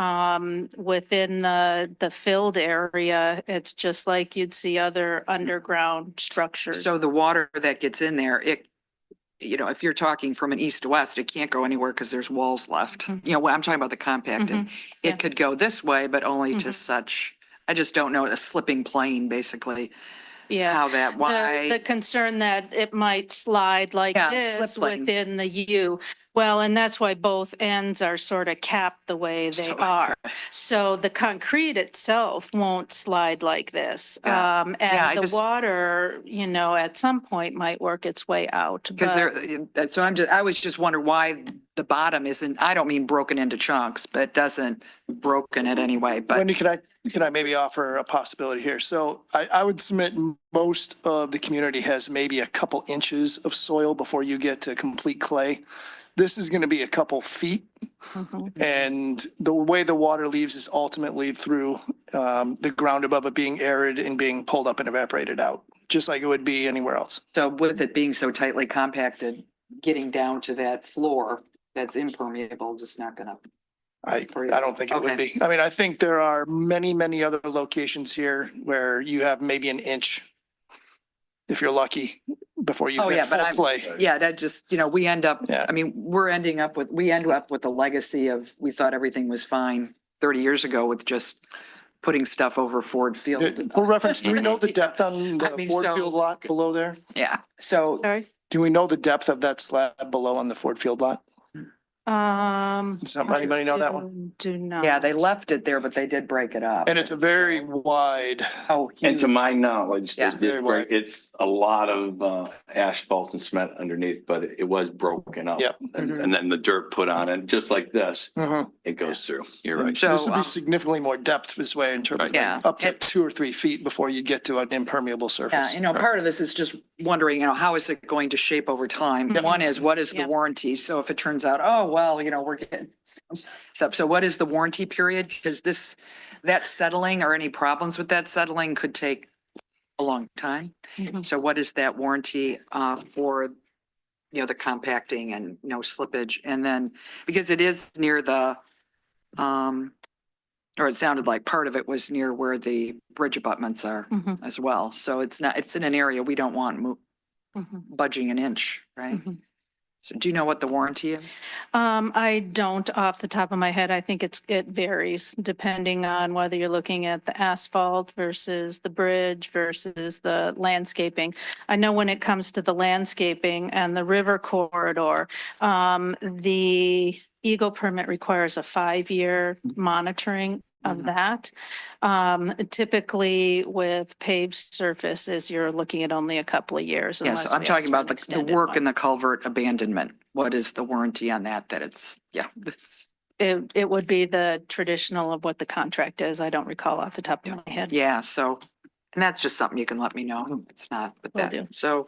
within the filled area, it's just like you'd see other underground structures. So the water that gets in there, if you're talking from an east to west, it can't go anywhere because there's walls left. I'm talking about the compacted. Mhm, yeah. It could go this way, but only to Mhm. such, I just don't know, a slipping plane, basically. Yeah. How that, The why? concern that it might slide like Yeah, this slip lane. within the U. Well, and that's why both ends are sort of capped the way they So- are. So the concrete itself won't slide like this. Yeah. Yeah, I And the just- water, at some point might work its way out. Because so I was just wondering why the bottom isn't, I don't mean broken into chunks, but it doesn't broken it anyway, but Wendy, can I maybe offer a possibility here? So I would submit most of the community has maybe a couple inches of soil before you get to complete clay. This is going to be a couple feet. Mhm. And the way the water leaves is ultimately through the ground above it being arid and being pulled up and evaporated out, just like it would be anywhere else. so with it being so tightly compacted, getting down to that floor that's impermeable, just not gonna. I don't think it would Okay. be. I mean, I think there are many, many other locations here where you have maybe an inch, if you're lucky, before you Oh, yeah, get but full I'm, clay. yeah, that just, we end up, Yeah. I mean, we end up with a legacy of, we thought everything was fine 30 years ago with just putting stuff over Ford Field. For reference, do we know the depth on I the mean, Ford so- Field lot below there? Yeah, so, Sorry? Do we know the depth of that slab below on the Ford Field lot? Does anybody know that one? Do not. yeah, they left it there, but they did break it up. And it's a very wide, Oh, And to huge. my knowledge, they Yeah. Very did wide. break, it's a lot of asphalt and cement underneath, but it was broken up. Yep. And then the dirt put on it, just like this, Mhm. it goes through. You're right. So, This would be significantly more depth this way in terms of Right. Yeah. like up to It- 2 or 3 feet before you get to an impermeable yeah, surface. part of this is just wondering, how is it going to shape over time? Mhm. One is, what is the Yeah. warranty? So if it turns out, oh, well, we're getting some stuff. So what is the warranty period? Because that settling or any problems with that settling could take a long time. Mhm. So what is that warranty for, the compacting and no slippage? And then, because it is near the, or it sounded like part of it was near where the bridge abutments are Mhm, as well. So it's in an area we don't want mhm. budging an inch, right? Mhm. So do you know what the warranty is? I don't off the top of my head. I think it varies depending on whether you're looking at the asphalt versus the bridge versus the landscaping. I know when it comes to the landscaping and the river corridor, the Eagle permit requires a 5-year monitoring of Mhm. that. Typically with paved surfaces, you're looking at only a couple of years. Yeah, so unless I'm we talking ask for about an the extended work one. in the culvert abandonment. What is the warranty on that? It's. It would be the traditional of what the contract is. I don't recall off the top of my head. Yeah, so, and that's just something you can let me know. It's not, but Will that, do. so,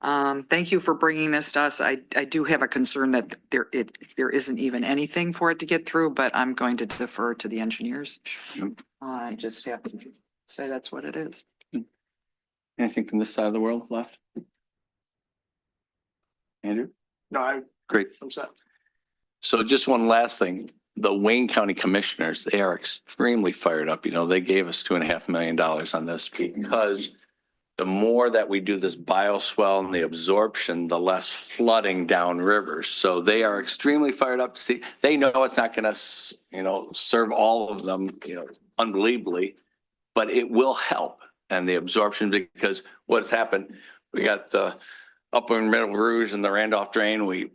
Thank you for bringing this to us. I do have a concern that there isn't even anything for it to get through, but I'm going to defer to the engineers. I just have to say that's what it is. Anything from this side of the world left? Andrew? No, Great. I'm set. So just one last thing. The Wayne County Commissioners, they are extremely fired up. You know, they gave us $2.5 million on this because the more that we do this bioswale and the absorption, the less flooding down rivers. So they are extremely fired up to see, they know it's not going to, serve all of them, unbelievably, but it will help. And the absorption, because what's happened, we got the Upper and Middle Rouge and the Randolph Drain, we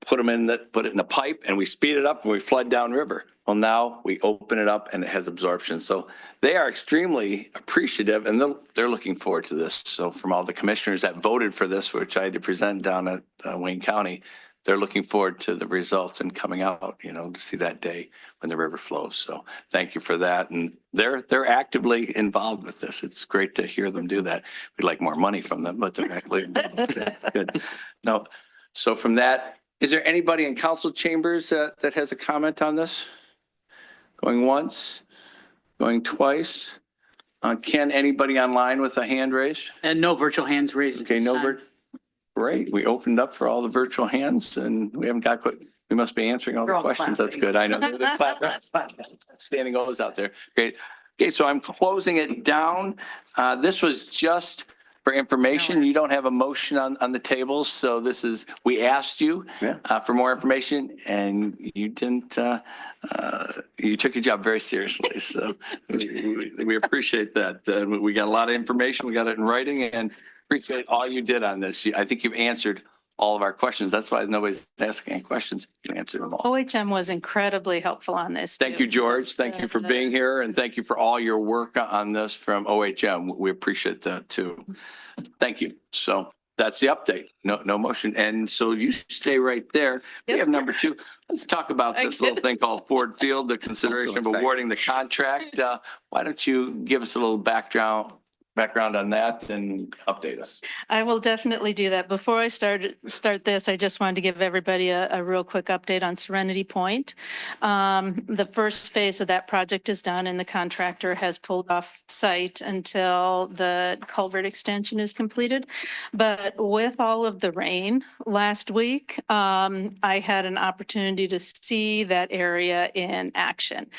put it in a pipe and we speed it up and we flood down river. Well, now we open it up and it has absorption. So they are extremely appreciative and they're looking forward to this. So from all the commissioners that voted for this, which I had to present down at Wayne County, they're looking forward to the results and coming out, to see that day when the river flows. So thank you for that. And they're actively involved with this. It's great to hear them do that. We'd like more money from them, but they're actively involved. Good. No. So from that, is there anybody in council chambers that has a comment on this? Going once, going twice. Ken, anybody online with a hand raised? And no virtual hands raised. at Okay, this no, time. great. We opened up for all the virtual hands and we haven't got, we must be answering all We're the all questions. That's clapping. good. I know. The standing O's out there. Great. Okay, so I'm closing it down. This was just for information. You don't have a motion on the table. So this is, we asked you for more information and you didn't, you took your job very seriously. So we appreciate that. We got a lot of information. We got it in writing and appreciate all you did on this. I think you've answered all of our questions. That's why nobody's asking any questions. You answered them all. OHM was incredibly helpful on this. Thank too. you, George. Just, Thank you for being here and thank you for all your work on this from OHM. We appreciate that too. Thank you. So that's the update. No motion. And so you stay right there. We Yep. have number 2. Let's talk about this little thing called Ford Field, the consideration of excited. awarding the contract. Why don't you give us a little background on that and update us? I will definitely do that. Before I start this, I just wanted to give everybody a real quick update on Serenity Point. The first phase of that project is done and the contractor has pulled off site until the culvert extension is completed. But with all of the rain last week, I had an opportunity to see that area in action.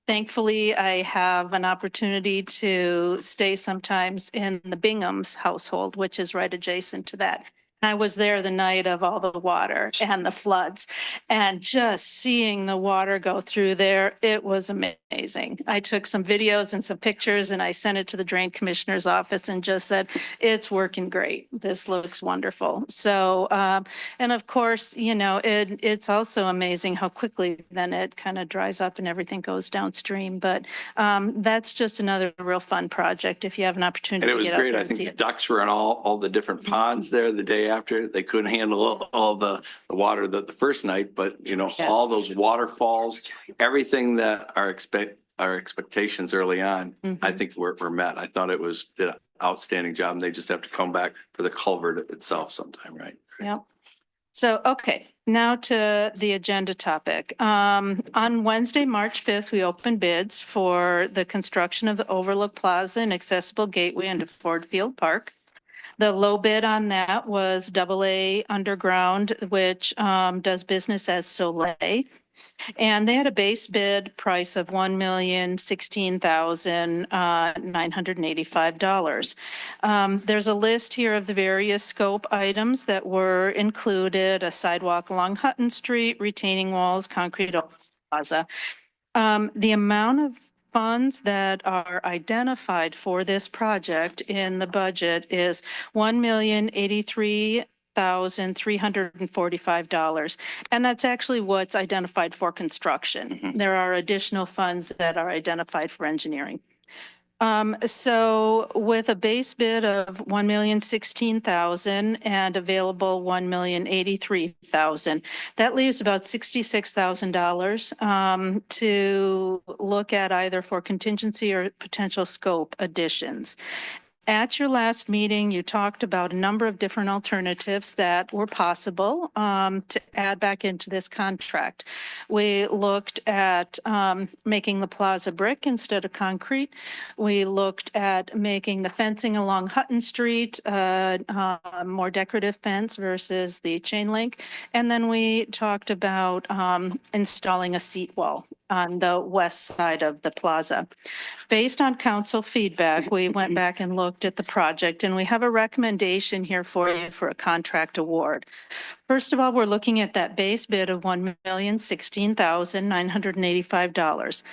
Thankfully, I have an opportunity to stay sometimes in the Bingham's household, which is right adjacent to that. I was there the night of all the water and the floods and just seeing the water go through there, it was amazing. I took some videos and some pictures and I sent it to the Drain Commissioner's office and just said, it's working great. This looks wonderful. So, and of course, it's also amazing how quickly then it kind of dries up and everything goes downstream. But that's just another real fun project if you have an opportunity. And it was to get out great. there I and think see the it. ducks were in all the different ponds there the day after. They couldn't handle all the water the first night, but all those waterfalls, everything that our expectations early on, I think were met. I thought did an outstanding job and they just have to come back for the culvert itself sometime, right? Yep. So, okay, now to the agenda topic. On Wednesday, March 5th, we opened bids for the construction of the Overlook Plaza and accessible gateway into Ford Field Park. The low bid on that was AAA Underground, which does business as Soleil. And they had a base bid price of $1,016,985. There's a list here of the various scope items that were included: a sidewalk along Hutton Street, retaining walls, concrete plaza. The amount of funds that are identified for this project in the budget is $1,083,345. And that's actually what's identified for construction. There are additional funds that are identified for engineering. So with a base bid of $1,016,000 and available $1,083,000, that leaves about $66,000 to look at either for contingency or potential scope additions. At your last meeting, you talked about a number of different alternatives that were possible to add back into this contract. We looked at making the plaza brick instead of concrete. We looked at making the fencing along Hutton Street more decorative fence versus the chain link. And then we talked about installing a seat wall on the west side of the plaza. Based on council feedback, we went back and looked at the project, and we have a recommendation here for you for a contract award. First of all, we're looking at that base bid of $1,016,985.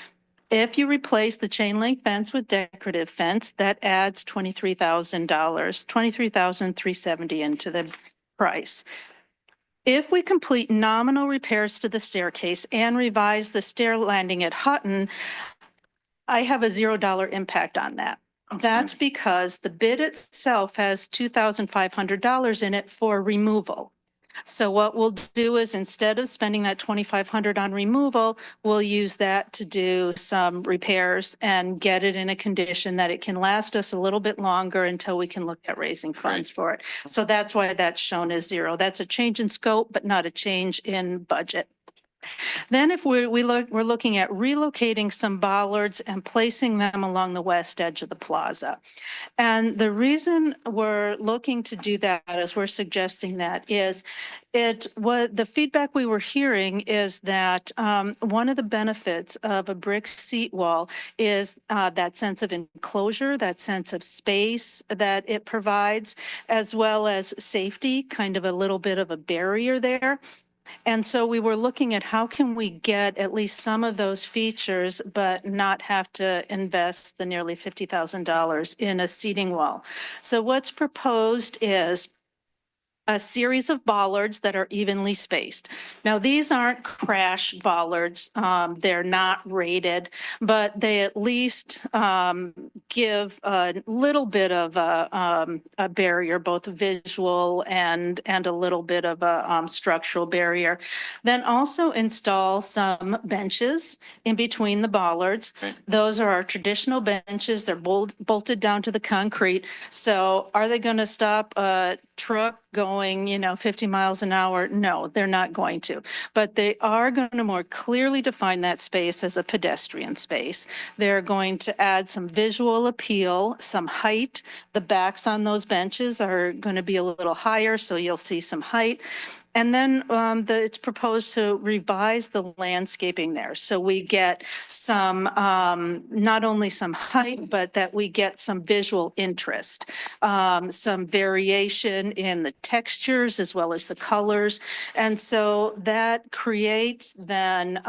If you replace the chain link fence with decorative fence, that adds $23,000, $23,370 into the price. If we complete nominal repairs to the staircase and revise the stair landing at Hutton, I have a $0 impact on that. That's because the bid itself has $2,500 in it for removal. So what we'll do is instead of spending that $2,500 on removal, we'll use that to do some repairs and get it in a condition that it can last us a little bit longer until we can look at raising funds for it. So that's why that's shown as $0. That's a change in scope, but not a change in budget. Then if we're looking at relocating some bollards and placing them along the west edge of the plaza. And the reason we're looking to do that is we're suggesting that is the feedback we were hearing is that one of the benefits of a brick seat wall is that sense of enclosure, that sense of space that it provides, as well as safety, kind of a little bit of a barrier there. And so we were looking at how can we get at least some of those features, but not have to invest the nearly $50,000 in a seating wall. So what's proposed is a series of bollards that are evenly spaced. Now, these aren't crash bollards. They're not rated, but they at least give a little bit of a barrier, both visual and a little bit of a structural barrier. Then also install some benches in between the bollards. Okay. Those are our traditional benches. They're bolted down to the concrete. So are they going to stop a truck going, 50 miles an hour? No, they're not going to. But they are going to more clearly define that space as a pedestrian space. They're going to add some visual appeal, some height. The backs on those benches are going to be a little higher, so you'll see some height. And then it's proposed to revise the landscaping there. So we get some, not only some height, but that we get some visual interest, some variation in the textures as well as the colors. And so that creates then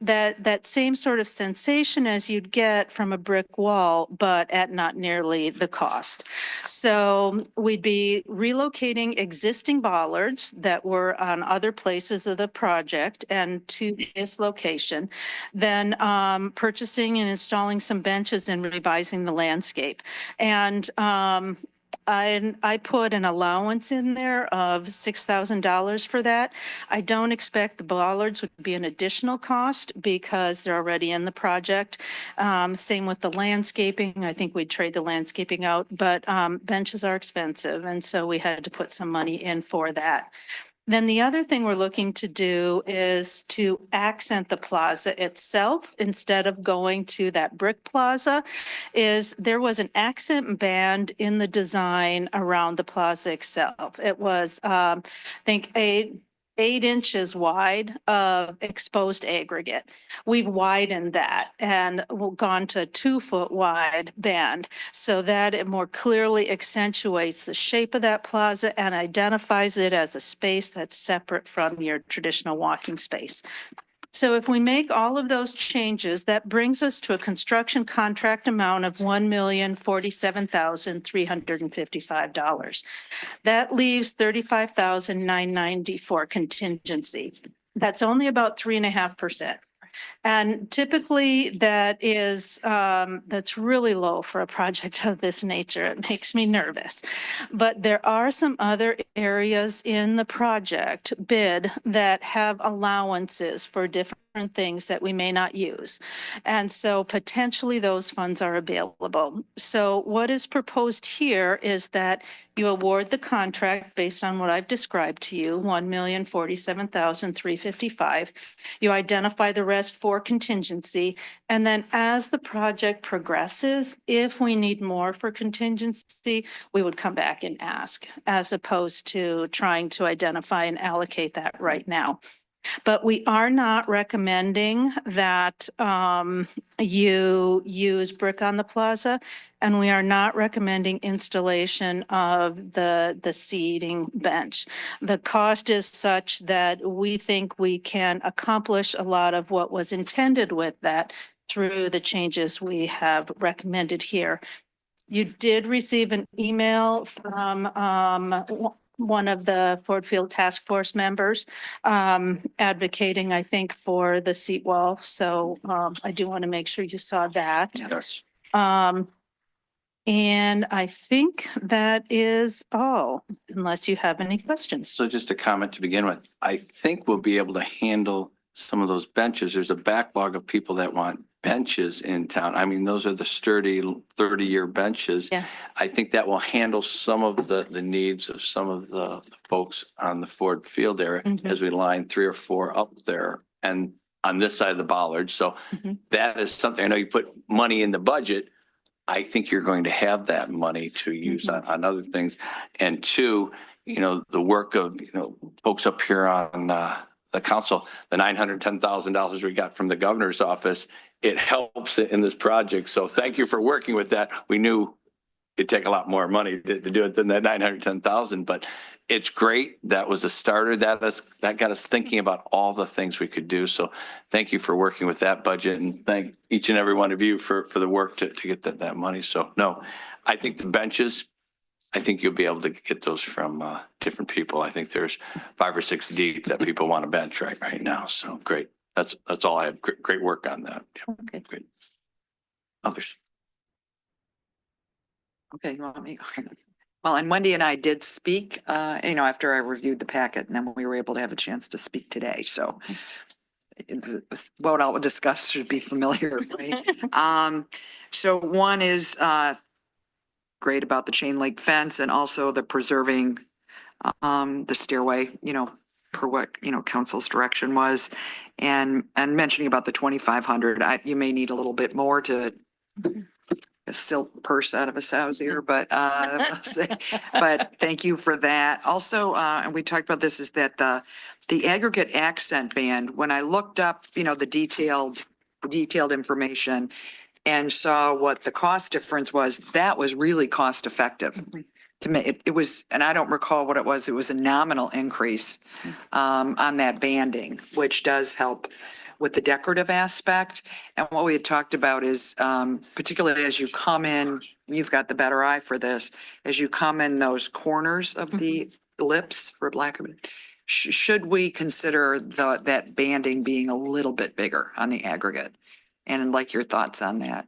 that same sort of sensation as you'd get from a brick wall, but at not nearly the cost. So we'd be relocating existing bollards that were on other places of the project and to this location, then purchasing and installing some benches and revising the landscape. And I put an allowance in there of $6,000 for that. I don't expect the bollards would be an additional cost because they're already in the project. Same with the landscaping. I think we'd trade the landscaping out, but benches are expensive. And so we had to put some money in for that. Then the other thing we're looking to do is to accent the plaza itself instead of going to that brick plaza. Is there was an accent band in the design around the plaza itself. It was, I think, 8 inches wide of exposed aggregate. We've widened that and gone to a 2-foot wide band so that it more clearly accentuates the shape of that plaza and identifies it as a space that's separate from your traditional walking space. So if we make all of those changes, that brings us to a construction contract amount of $1,047,355. That leaves $35,990 for contingency. That's only about 3.5%. And typically that is, that's really low for a project of this nature. It makes me nervous. But there are some other areas in the project bid that have allowances for different different things that we may not use. And so potentially those funds are available. So what is proposed here is that you award the contract based on what I've described to you, $1,047,355. You identify the rest for contingency. And then as the project progresses, if we need more for contingency, we would come back and ask, as opposed to trying to identify and allocate that right now. But we are not recommending that you use brick on the plaza, and we are not recommending installation of the seating bench. The cost is such that we think we can accomplish a lot of what was intended with that through the changes we have recommended here. You did receive an email from one of the Ford Field Task Force members advocating, I think, for the seat wall. So I do want to make sure you saw that. Yes. And I think that is all, unless you have any questions. So just a comment to begin with. I think we'll be able to handle some of those benches. There's a backlog of people that want benches in town. I mean, those are the sturdy 30-year benches. Yeah. I think that will handle some of the needs of some of the folks on the Ford Field area as we line 3 or 4 up there and on this side of the bollard. So that is something, I know you put money in the budget. I think you're going to have that money to use on other things. And 2, you know, the work of, you know, folks up here on the council, the $910,000 we got from the governor's office, it helps in this project. So thank you for working with that. We knew it'd take a lot more money to do it than that 910,000, but it's great. That was a starter. That got us thinking about all the things we could do. So thank you for working with that budget, and thank each and every one of you for the work to get that money. So no, I think the benches, I think you'll be able to get those from different people. I think there's 5 or 6 deep that people want to bench right now. So great. That's all I have. Great work on that. Yeah, Okay. great. Others. Okay, you want me? Well, and Wendy and I did speak, after I reviewed the packet, and then we were able to have a chance to speak today. So what I'll discuss should be familiar, right? So one is great about the chain link fence, and also the preserving the stairway, per what, council's direction was. And mentioning about the 2,500, you may need a little bit more to a silk purse out of a sow's ear, but thank you for that. Also, and we talked about this, is that the aggregate accent band, when I looked up, the detailed information and saw what the cost difference was, that was really cost effective. To me, it was, and I don't recall what it was a nominal increase on that banding, which does help with the decorative aspect. And what we had talked about is, particularly as you come in, you've got the better eye for this, as you come in those corners of the lips, for lack of it, should we consider that banding being a little bit bigger on the aggregate? And I'd like your thoughts on that.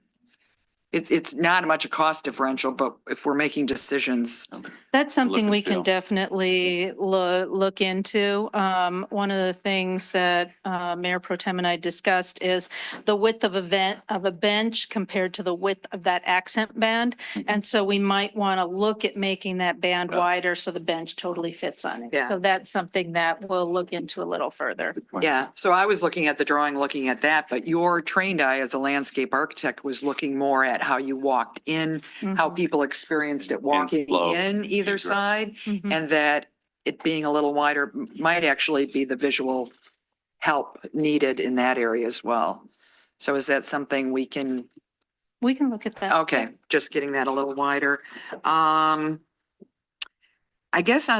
It's not much a cost differential, but if we're making decisions. That's something and we can feel. definitely look into. One of the things that Mayor Pro Tem and I discussed is the width of a bench compared to the width of that accent band. And so we might want to look at making that band wider so the bench totally fits on it. Yeah. So that's something that we'll look into a little further. Yeah, so I was looking at the drawing, looking at that, but your trained eye as a landscape architect was looking more at how you walked in, how people experienced it walking flow, in either egress. side, Mhm. and that it being a little wider might actually be the visual help needed in that area as well. So is that something we can, We can look at that. okay, just getting that a little wider. I guess so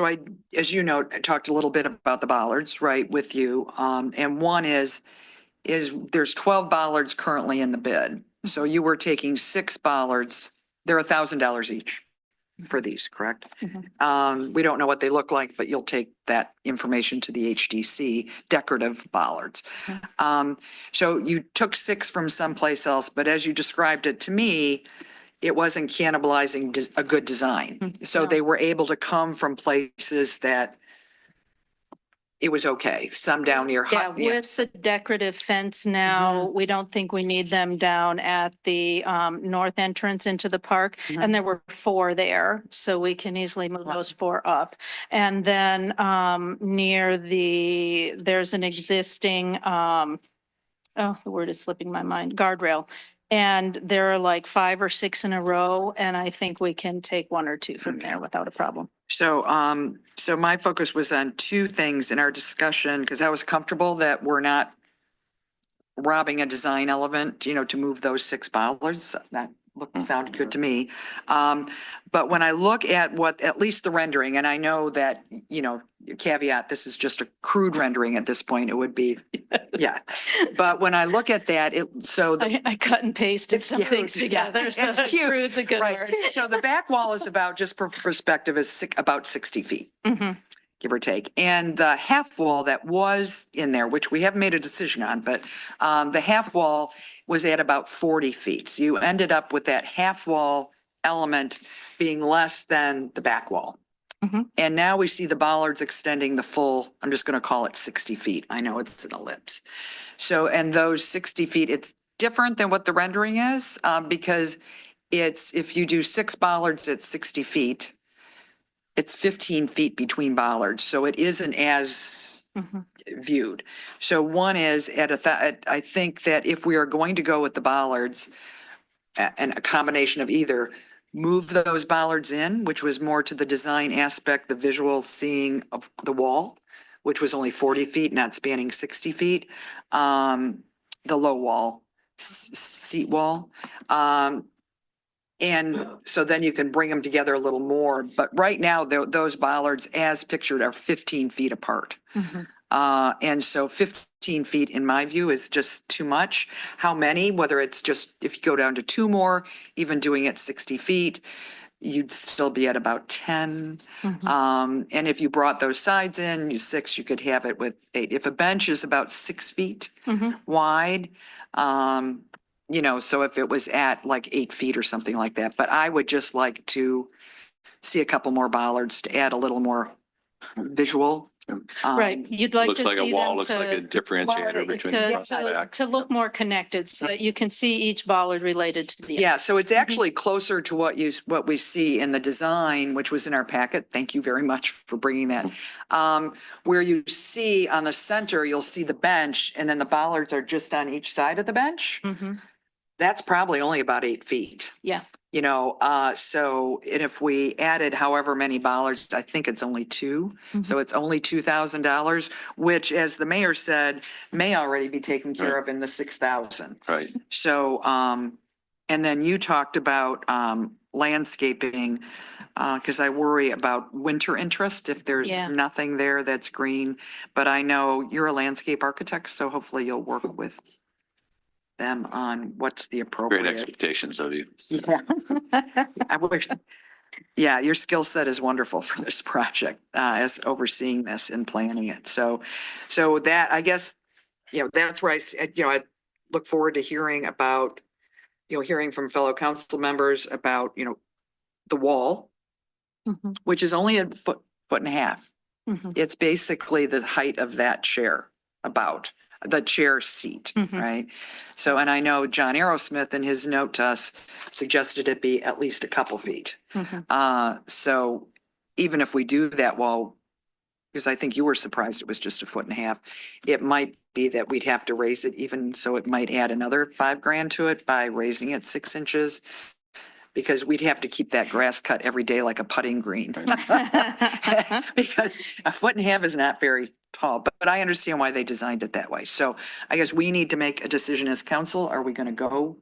I, as you know, I talked a little bit about the bollards, right, with you. And one is there's 12 bollards currently in the bid. So you were taking 6 bollards. They're $1,000 each for these, correct? We don't know what they look like, but you'll take that information to the HDC, decorative bollards. So you took 6 from someplace else, but as you described it to me, it wasn't cannibalizing a good design. So No. they were able to come from places that it was okay. Some down near Yeah, Hut. with the decorative fence now, we don't think we need them down at the north entrance into the park. Mhm. And there were 4 there, so we can easily move those 4 up. And then near there's an existing, oh, the word is slipping my mind, guardrail. And there are like 5 or 6 in a row, and I think we can take 1 or 2 from there without a problem. So, so my focus was on 2 things in our discussion, because I was comfortable that we're not robbing a design element, you know, to move those 6 bollards. That sounded good to me. But when I look at what, at least the rendering, and I know that, you know, caveat, this is just a crude rendering at this point, it would be, yeah. But when I look at that, I cut and pasted It's some cute. things Yeah, together, so it's cute. crude's a good right. word. So the back wall is about, just for perspective, is about 60 feet. Mhm. Give or take. And the half wall that was in there, which we haven't made a decision on, but the half wall was at about 40 feet. So you ended up with that half wall element being less than the back wall. Mhm. And now we see the bollards extending the full, I'm just going to call it 60 feet. I know it's an ellipse. So, and those 60 feet, it's different than what the rendering is because it's, if you do 6 bollards at 60 feet, it's 15 feet between bollards, so it isn't as Mhm. viewed. So one is I think that if we are going to go with the bollards, and a combination of either move those bollards in, which was more to the design aspect, the visual seeing of the wall, which was only 40 feet, not spanning 60 feet, the low wall, seat wall. And so then you can bring them together a little more. But right now, those bollards as pictured are 15 feet apart. Mhm. And so 15 feet, in my view, is just too much. How many, whether it's just, if you go down to 2 more, even doing it 60 feet, you'd still be at about 10. And if you brought those sides in, 6, you could have it with 8. If a bench is about 6 feet Mhm. wide, you know, so if it was at like 8 feet or something like that, but I would just like to see a couple more bollards to add a little more visual. Right, you'd like to Looks like a see wall, them looks like a to, differentiator between the front and back. to look more connected so that you can see each bollard related to the. Yeah, so it's actually closer to what we see in the design, which was in our packet. Thank you very much for bringing that. Where you see on the center, you'll see the bench and then the bollards are just on each side of the bench. Mhm. That's probably only about 8 feet. Yeah. You know, so, and if we added however many bollards, I think it's only 2. So it's only $2,000, which, as the mayor said, may already be taken care of in the 6,000. Right. So, and then you talked about, landscaping, because I worry about winter interest if there's Yeah. nothing there that's green. But I know you're a landscape architect, so hopefully you'll work with them on what's the Great appropriate. expectations of you. Yeah. I wish, yeah, your skill set is wonderful for this project, as overseeing this and planning it. So that, I guess, you know, that's where I look forward to hearing about, hearing from fellow council members about, the wall, Mhm. which is only a foot and a half. Mhm. It's basically the height of that chair, about the chair seat, Mhm. right? So, and I know John Aerosmith in his note to us suggested it be at least a couple feet. Mhm. So even if we do that wall, because I think you were surprised it was just a foot and a half, it might be that we'd have to raise it even, so it might add another $5,000 to it by raising it 6 inches. Because we'd have to keep that grass cut every day like a putting green. Because a foot and a half is not very tall, but I understand why they designed it that way. So I guess we need to make a decision as council. Are we going to go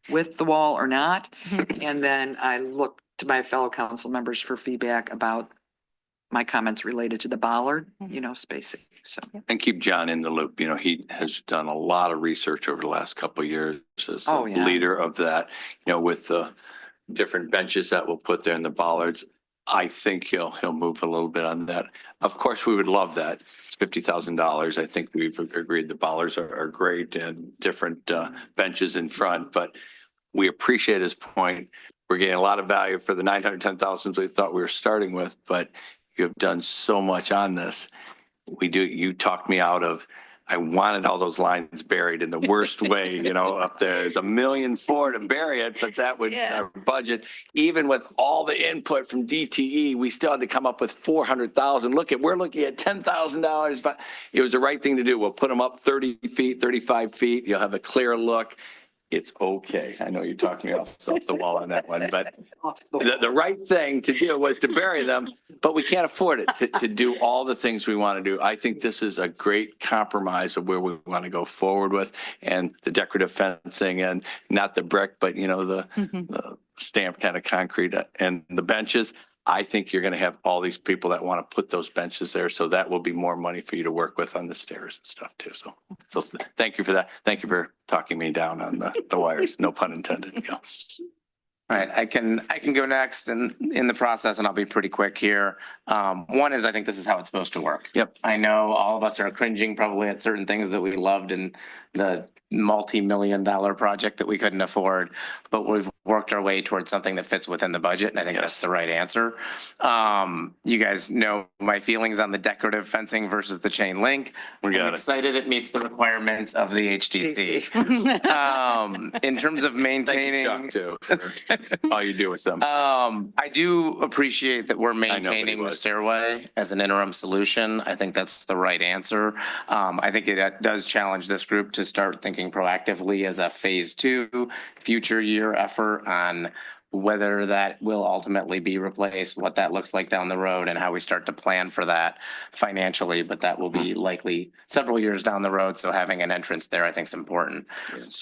with the wall or not? And then I look to my fellow council members for feedback about my comments related to the bollard, spacing. So. And keep John in the loop. He has done a lot of research over the last couple of years as the Oh, yeah. leader of that, with the different benches that we'll put there in the bollards. I think he'll move a little bit on that. Of course, we would love that. It's $50,000. I think we've agreed the bollards are great and different benches in front, but we appreciate his point. We're getting a lot of value for the 910,000 we thought we were starting with, but you have done so much on this. you talked me out of, I wanted all those lines buried in the worst way, up there. There's $1.4 million to bury it, but that would, Yeah. our budget, even with all the input from DTE, we still had to come up with 400,000. We're looking at $10,000, but it was the right thing to do. We'll put them up 30 feet, 35 feet. You'll have a clear look. It's okay. I know you're talking me off the wall on that one, but the right thing to do was to bury them, but we can't afford it to do all the things we want to do. I think this is a great compromise of where we want to go forward with, and the decorative fencing and not the brick, but the stamped kind of concrete and the benches. I think you're going to have all these people that want to put those benches there. So that will be more money for you to work with on the stairs and stuff too. So thank you for that. Thank you for talking me down on the wires. No pun intended. Yeah. All right, I can go next in the process, and I'll be pretty quick here. One is I think this is how it's supposed to work. Yep. I know all of us are cringing probably at certain things that we loved in the multi-million-dollar project that we couldn't afford, but we've worked our way towards something that fits within the budget, and I think that's the right answer. You guys know my feelings on the decorative fencing versus the chain link. I'm excited it meets the requirements of the HTC. In terms of maintaining. Thank you, Chuck, too, for all you do with them. I do appreciate that we're maintaining the stairway as an interim solution. I think that's the right answer. I think it does challenge this group to start thinking proactively as a phase 2 future year effort on whether that will ultimately be replaced, what that looks like down the road, and how we start to plan for that financially. But that will be likely several years down the road. So having an entrance there, I think, is important. Yes.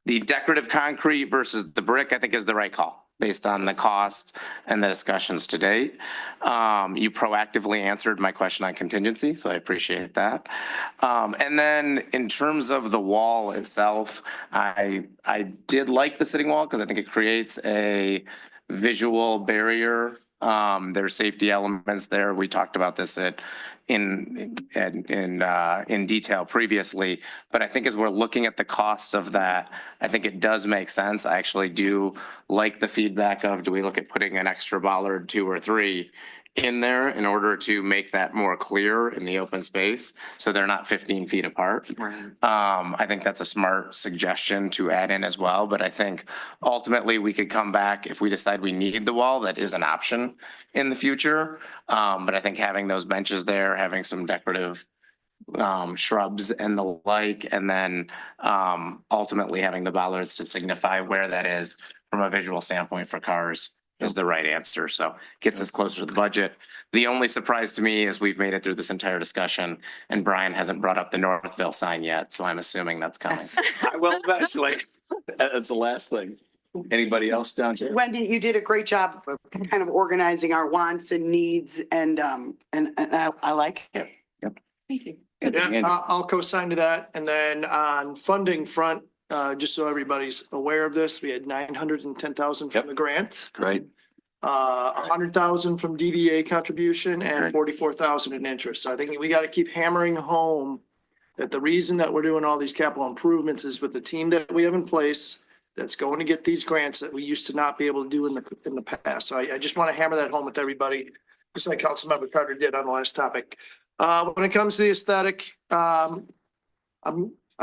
The decorative concrete versus the brick, I think, is the right call based on the cost and the discussions to date. You proactively answered my question on contingency, so I appreciate that. And then in terms of the wall itself, I did like the sitting wall because I think it creates a visual barrier. There's safety elements there. We talked about this in detail previously, but I think as we're looking at the cost of that, I think it does make sense. I actually do like the feedback of, do we look at putting an extra bollard 2 or 3 in there in order to make that more clear in the open space so they're not 15 feet apart. Right. I think that's a smart suggestion to add in as well, but I think ultimately we could come back if we decide we need the wall. That is an option in the future. But I think having those benches there, having some decorative shrubs and the like, and then ultimately having the bollards to signify where that is from a visual standpoint for cars is the right answer. So gets us closer to the budget. The only surprise to me is we've made it through this entire discussion and Brian hasn't brought up the Northville sign yet. So I'm assuming that's coming. I will eventually. That's the last thing. Anybody else down here? Wendy, you did a great job of kind of organizing our wants and needs and I like it. Thank you. Yeah, I'll co-sign to that. And then on funding front, just so everybody's aware of this, we had 910,000 from the grant, Great. 100,000 from DDA contribution and Great. 44,000 in interest. So I think we got to keep hammering home that the reason that we're doing all these capital improvements is with the team that we have in place that's going to get these grants that we used to not be able to do in the past. So I just want to hammer that home with everybody, just like Councilmember Carter did on the last topic. When it comes to the aesthetic, I'm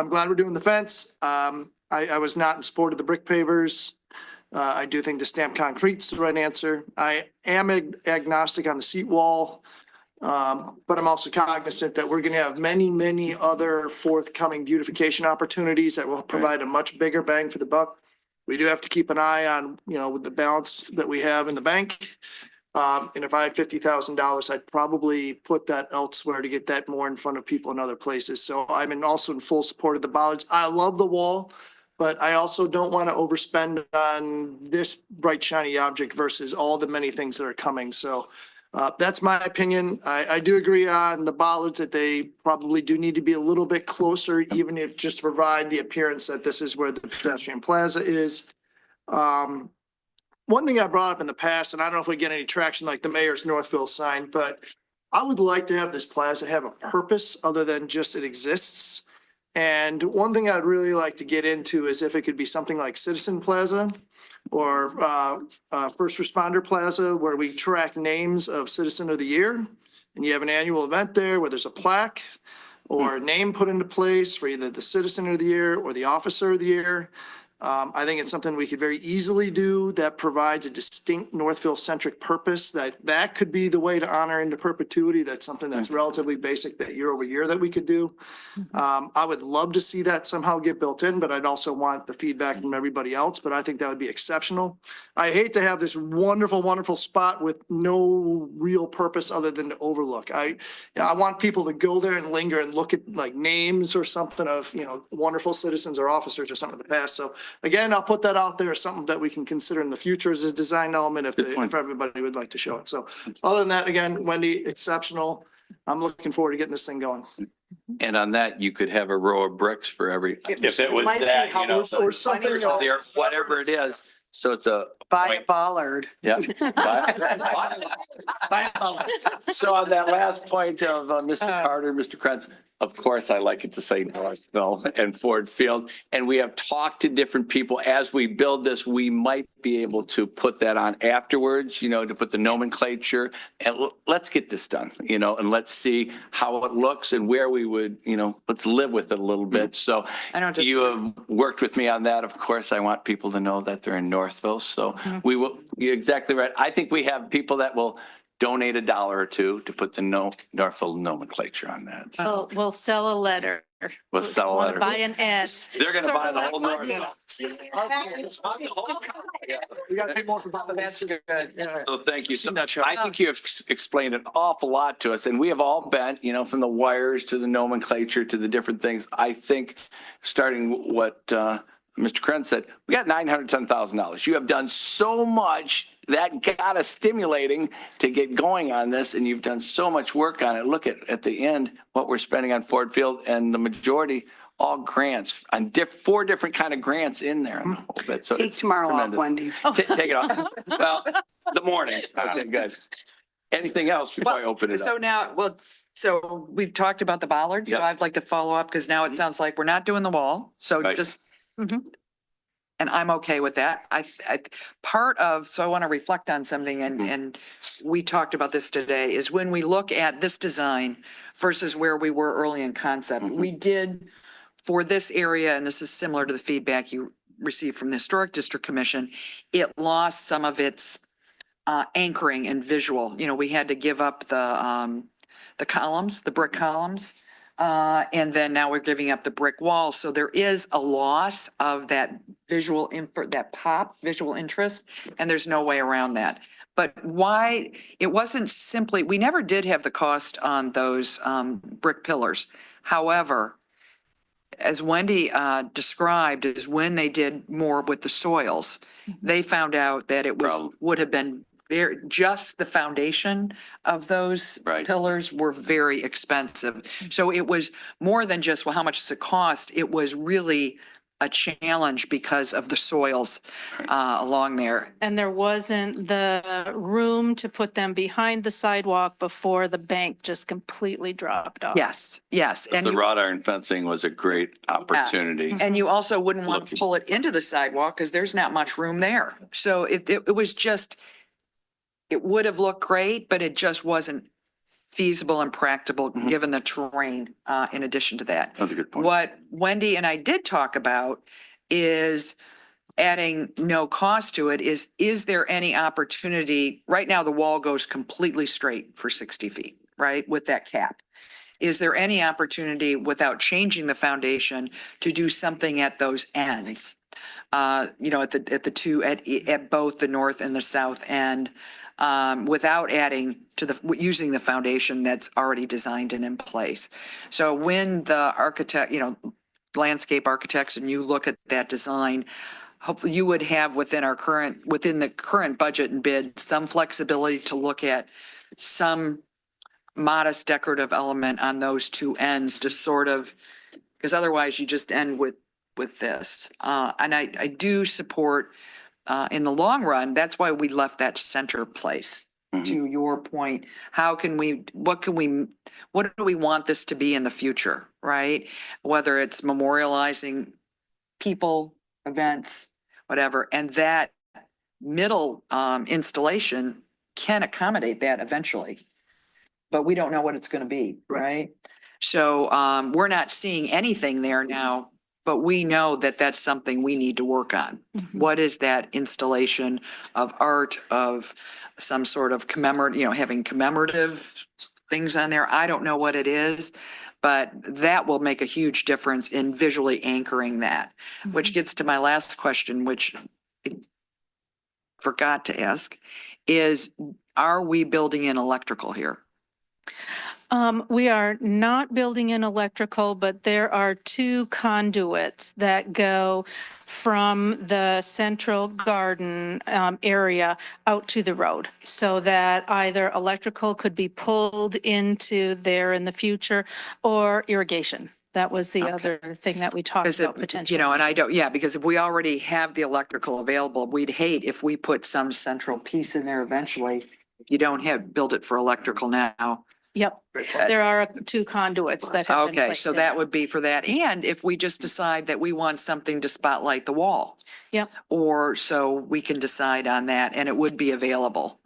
glad we're doing the fence. I was not in support of the brick pavers. I do think the stamped concrete's the right answer. I am agnostic on the seat wall. But I'm also cognizant that we're going to have many other forthcoming beautification opportunities that will provide a much bigger bang for the buck. We do have to keep an eye on, with the balance that we have in the bank. And if I had $50,000, I'd probably put that elsewhere to get that more in front of people in other places. So I'm also in full support of the bollards. I love the wall, but I also don't want to overspend on this bright, shiny object versus all the many things that are coming. So that's my opinion. I do agree on the bollards that they probably do need to be a little bit closer, even if just to provide the appearance that this is where the pedestrian plaza is. One thing I brought up in the past, and I don't know if we get any traction like the mayor's Northville sign, but I would like to have this plaza have a purpose other than just it exists. And one thing I'd really like to get into is if it could be something like Citizen Plaza or First Responder Plaza, where we track names of Citizen of the Year. and you have an annual event there where there's a plaque or a name put into place for either the citizen of the year or the officer of the year. I think it's something we could very easily do that provides a distinct Northville-centric purpose, that could be the way to honor into perpetuity. That's something that's relatively basic that year over year that we could do. I would love to see that somehow get built in, but I'd also want the feedback from everybody else, but I think that would be exceptional. I hate to have this wonderful, wonderful spot with no real purpose other than to overlook. I want people to go there and linger and look at like names or something of, wonderful citizens or officers or something in the past. So again, I'll put that out there as something that we can consider in the future as a design element if everybody would like to show it. So other than that, again, Wendy, exceptional. I'm looking forward to getting this thing going. And on that, you could have a row of bricks for every, if it was Might be that, Or something or there, whatever it is. So it's a. Buy a bollard. Yeah. So on that last point of Mr. Carter, Mr. Kretz, of course, I like it to say Northville and Ford Field. And we have talked to different people. As we build this, we might be able to put that on afterwards, to put the nomenclature. And let's get this done, and let's see how it looks and where we would, let's live with it a little bit. So you have worked with me on that. Of course, I want people to know that they're in Northville. So we will, you're exactly right. I think we have people that will donate $1 or $2 to put the Northville nomenclature on that. So We'll sell a letter. we'll sell a Wanna letter. Buy an ad. They're going to buy the whole Northville. We got to pay more for bottles. That's good. So thank you. So Seen that show. I think you have explained an awful lot to us, and we have all been, from the wires to the nomenclature to the different things. I think starting what Mr. Krenz said, we got $910,000. You have done so much that got us stimulating to get going on this, and you've done so much work on it. Look at the end, what we're spending on Ford Field, and the majority, all grants, on 4 different kind of grants in there. On the whole bit. So Take it's tomorrow off, tremendous. Wendy. Take it off. Well, the morning. Okay, good. Anything else before I open it So up? now, so we've talked about the bollards, so Yep. I'd like to follow up because now it sounds like we're not doing the wall. So Right. just, and I'm okay with that. So I want to reflect on something and we talked about this today is when we look at this design versus where we were early in concept, we did for this area, and this is similar to the feedback you received from the Historic District Commission, it lost some of its anchoring and visual. We had to give up the columns, the brick columns. And then now we're giving up the brick walls. So there is a loss of that visual visual interest, and there's no way around that. But why, it wasn't simply, we never did have the cost on those brick pillars. However, as Wendy described, is when they did more with the soils, they found out that it would have been just the foundation of those Right. pillars were very expensive. So it was more than just, well, how much does it cost? It was really a challenge because of the soils along there. And there wasn't the room to put them behind the sidewalk before the bank just completely dropped off. Yes, yes. And The you, wrought iron fencing was a great opportunity. and you also wouldn't want to Looking. pull it into the sidewalk because there's not much room there. So it was just, it would have looked great, but it just wasn't feasible and practical given the terrain in addition to that. That's a good point. What Wendy and I did talk about is adding no cost to it is there any opportunity? Right now, the wall goes completely straight for 60 feet, right, with that cap. Is there any opportunity without changing the foundation to do something at those ends? At both the north and the south end, without adding to using the foundation that's already designed and in place. So when the architect, landscape architects, and you look at that design, hopefully you would have within the current budget and bid, some flexibility to look at some modest decorative element on those 2 ends to sort of, because otherwise you just end with this. And I do support, in the long run, that's why we left that center place. To your point, what do we want this to be in the future, right? Whether it's memorializing people, events, whatever, and that middle installation can accommodate that eventually. but we don't know what it's gonna be, right? So, we're not seeing anything there now, but we know that that's something we need to work on. What is that installation of art, of some sort of having commemorative things on there? I don't know what it is, but that will make a huge difference in visually anchoring that, which gets to my last question, which I forgot to ask, is are we building in electrical here? We are not building in electrical, but there are two conduits that go from the central garden area out to the road, so that either electrical could be pulled into there in the future or irrigation. That was the Okay. other thing that we talked Because about potentially. and I don't, because if we already have the electrical available, we'd hate if we put some central piece in there eventually. You don't build it for electrical now. Yep, there are two conduits that have been Okay, placed so in that there. would be for that. And if we just decide that we want something to spotlight the wall. Yep. Or so we can decide on that and it would be available.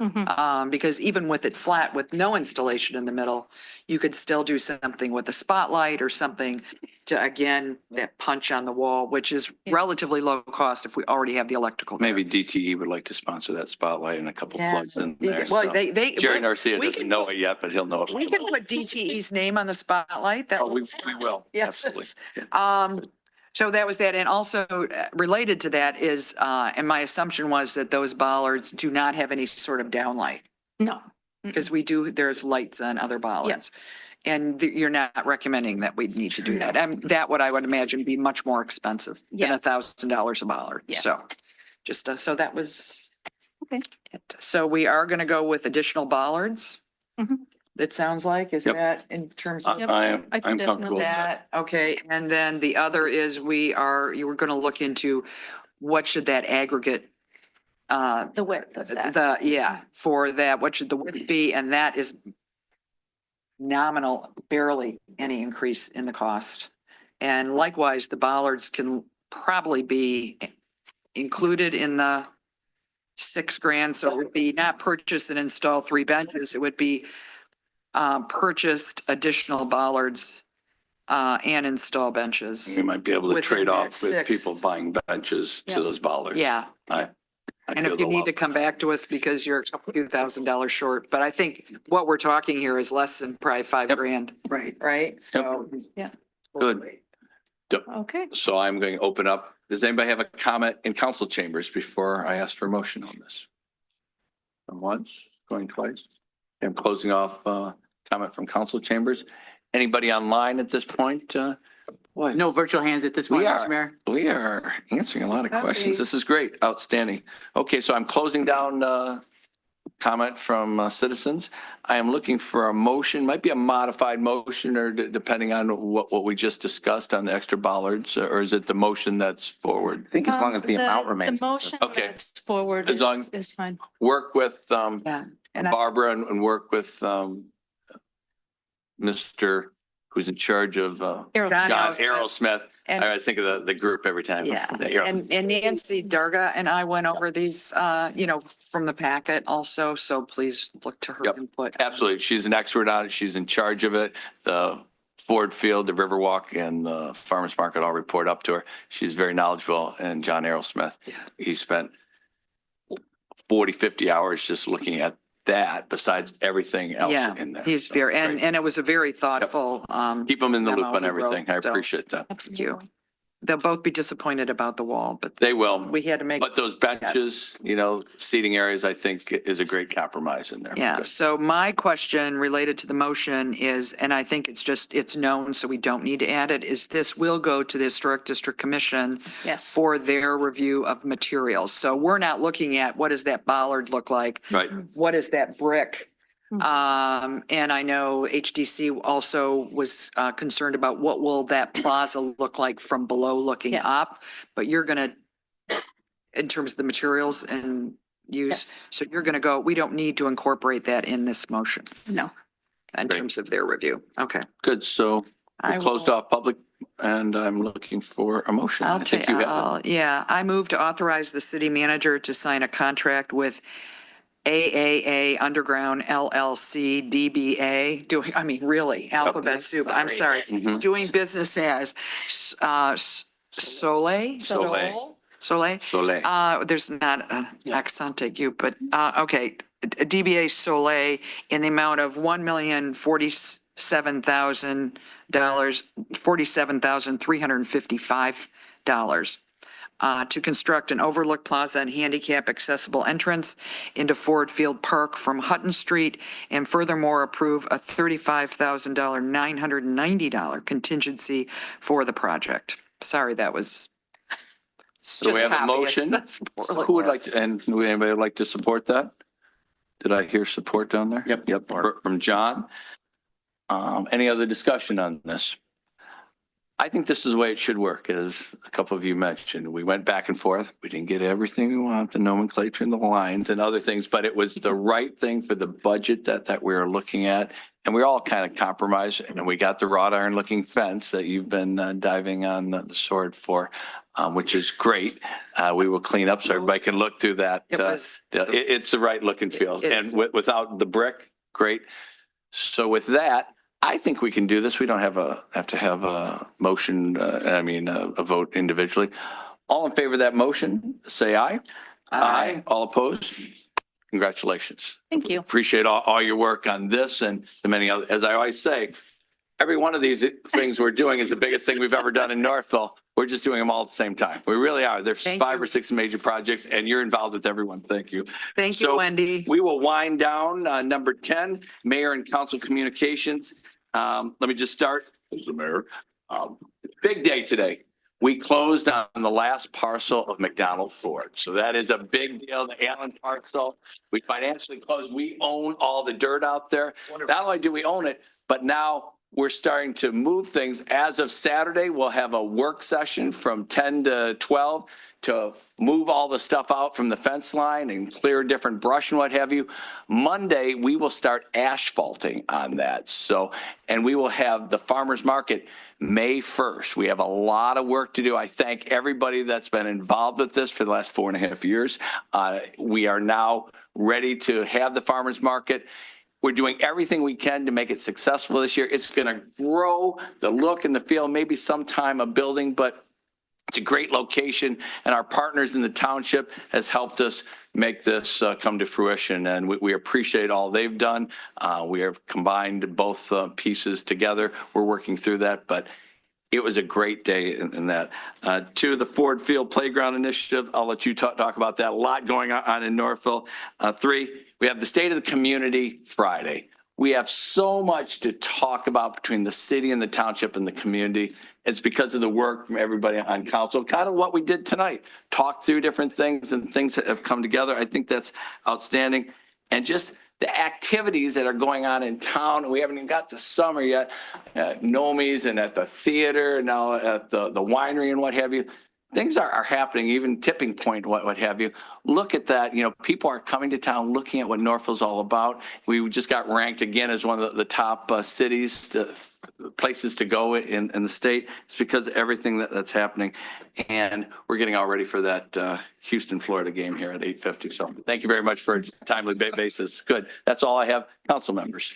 Because even with it flat with no installation in the middle, you could still do something with a spotlight or something to, again, that punch on the wall, which is Yeah. relatively low cost if we already have the electrical. there. Maybe DTE would like to sponsor that spotlight and a couple Yeah. plugs in there. Well, so. they. Jerry Narcia we doesn't can know put- it yet, but he'll know it. We can put DTE's name on the spotlight. That Oh, we will. Yes. Absolutely. So that was that. And also related to that is, and my assumption was that those bollards do not have any sort of downlight. No. Because there's lights on other bollards. And you're not recommending that we need to do that. That what I would imagine be much more expensive than Yeah. $1,000 a bollard. Yeah. So just, so that was. Okay. it. So we are going to go with additional bollards. Mhm. It sounds like, is Yep. that in terms of? Yep. I'm I can comfortable with that. That, okay, and then the other is you were gonna look into what should that aggregate, The width of that. for that, what should the width be? And that is nominal, barely any increase in the cost. And likewise, the bollards can probably be included in the $6,000. So it would be not purchase and install 3 benches. It would be purchased additional bollards and install benches. We might be able to Within trade that off with six. people buying benches Yeah. to those bollards. Yeah, I and feel if you the need love. to come back to us because you're a few $1,000s short, but I think what we're talking here is less than probably $5,000. Right. Right? So. Yeah. Good. Okay. So I'm going to open up. Does anybody have a comment in council chambers before I ask for a motion on this? Going once, going twice. I'm closing off comment from council chambers. Anybody online at this point? Boy, No virtual hands at this point, We Mr. are. Mayor. we are answering a lot of Okay. questions. This is great, outstanding. Okay, so I'm closing down comment from citizens. I am looking for a motion, might be a modified motion or depending on what we just discussed on the extra bollards, or is it the motion that's forward? I think as long as the amount remains. The motion consistent. Okay. that's forward As long- is fine. Work with Yeah. And Barbara and work with Mr. who's in charge of Arrow. John John Aerosmith. Aerosmith. And- I think of the group every time. Yeah, The Aero- and Nancy Darga and I went over these, from the packet also, so please look to her Yep. input. Absolutely. She's an expert on it. She's in charge of it. The Ford Field, the Riverwalk and the Farmers Market all report up to her. She's very knowledgeable. And John Aerosmith, he spent 40, 50 hours just looking at that besides everything else Yeah, in there. he's So, very, great. and it was a very thoughtful, Keep them in the loop memo on he wrote, everything. I so- appreciate that. Thank you. They'll both be disappointed about the wall, but They will. we had to make. But those benches, seating areas, I think is a great compromise in there. Yeah, Good. so my question related to the motion is, and I think it's known, so we don't need to add it, is this will go to the Historic District Commission Yes. for their review of materials. So we're not looking at what does that bollard look like? Right. What is that brick? Mhm. And I know HDC also was concerned about what will that plaza look like from below looking Yes. up? But you're gonna, in terms of the materials and use, Yes. so you're gonna go, we don't need to incorporate that in this motion No. in Great. terms of their review. Okay. Good. So I we closed will- off public and I'm looking for a motion. I'll I think take, you have it. yeah, I move to authorize the city manager to sign a contract with AAA Underground LLC, DBA, really, alphabet soup, I'm sorry. Mhm. Doing business as Soleil? Soleil. Soleil? Soleil. There's not an accent at you, but, okay. DBA Soleil in the amount of $1,047,355 to construct an overlook plaza and handicap accessible entrance into Ford Field Park from Hutton Street, and furthermore approve a $35,000 $990 contingency for the project. Sorry, that was. So we have a motion. Who would like to, and would anybody like to support that? Did I hear support down there? Yep. From John. Any other discussion on this? I think this is the way it should work, as a couple of you mentioned. We went back and forth. We didn't get everything we want, the nomenclature and the lines and other things, but it was the right thing for the budget that we were looking at. And we all kind of compromised, and then we got the wrought iron looking fence that you've been diving on the sword for, which is great. We will clean up so everybody can look through that. It's the right look and feel. And without the brick, great. So with that, I think we can do this. We don't have to have a motion, a vote individually. All in favor of that motion, say aye. Aye. All opposed? Congratulations. Thank you. Appreciate all your work on this and the many other, as I always say, every one of these things we're doing is the biggest thing we've ever done in Northville. We're just doing them all at the same time. We really are. There's five or six major projects and you're involved with everyone. Thank you. Thank you, Wendy. We will wind down number 10, Mayor and Council Communications. Let me just start as the mayor. Big day today. We closed on the last parcel of McDonald Ford. So that is a big deal. The Allen parcel, we financially closed. We own all the dirt out there. Not only do we own it, but now we're starting to move things. As of Saturday, we'll have a work session from 10 to 12 to move all the stuff out from the fence line and clear different brush and what have you. Monday, we will start asphalting on that. So, and we will have the farmer's market May 1st. We have a lot of work to do. I thank everybody that's been involved with this for the last 4.5 years. We are now ready to have the farmer's market. We're doing everything we can to make it successful this year. It's going to grow the look and the feel, maybe sometime a building, but it's a great location, and our partners in the township has helped us make this come to fruition, and we appreciate all they've done. We have combined both pieces together. We're working through that, but it was a great day in that. To the Ford Field Playground Initiative, I'll let you talk about that. A lot going on in Northville. 3, we have the State of the Community Friday. We have so much to talk about between the city and the township and the community. It's because of the work from everybody on council, kind of what we did tonight. Talk through different things and things that have come together. I think that's outstanding. And just the activities that are going on in town. We haven't even got to summer yet. Nomies and at the theater, now at the winery and what have you. Things are happening, even Tipping Point, what have you. Look at that. You know, people are coming to town looking at what Northville's all about. We just got ranked again as one of the top cities, places to go in the state. It's because of everything that's happening. And we're getting all ready for that Houston, Florida game here at 8:50. So thank you very much for a timely basis. Good. That's all I have. Council members.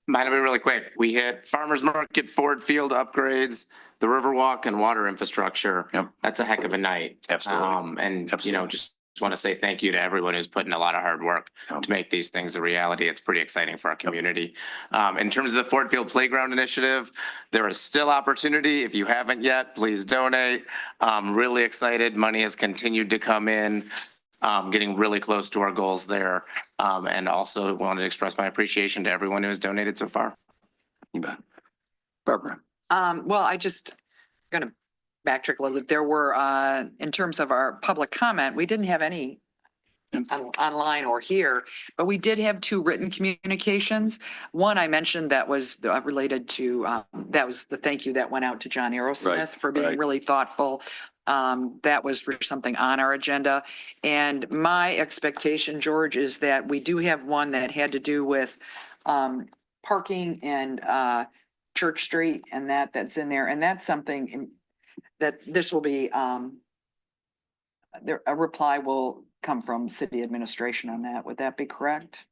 Mine will be really quick. We hit farmer's market, Ford Field upgrades, the Riverwalk and water infrastructure. Yep. That's a heck of a night. Absolutely. You know, just want to say thank you to everyone who's put in a lot of hard work to make these things a reality. It's pretty exciting for our community. In terms of the Ford Field Playground Initiative, there is still opportunity. If you haven't yet, please donate. Really excited. Money has continued to come in. Getting really close to our goals there. And also wanted to express my appreciation to everyone who has donated so far. You bet. Barbara. Well, I just gonna backtrack a little bit. There were, in terms of our public comment, we didn't have any online or here, but we did have 2 written communications. One I mentioned that was related to, that was the thank you that went out to John Aerosmith for being really thoughtful. That was for something on our agenda. And my expectation, George, is that we do have one that had to do with parking and Church Street and that's in there. And that's something that this will be, a reply will come from city administration on that. Would that be correct?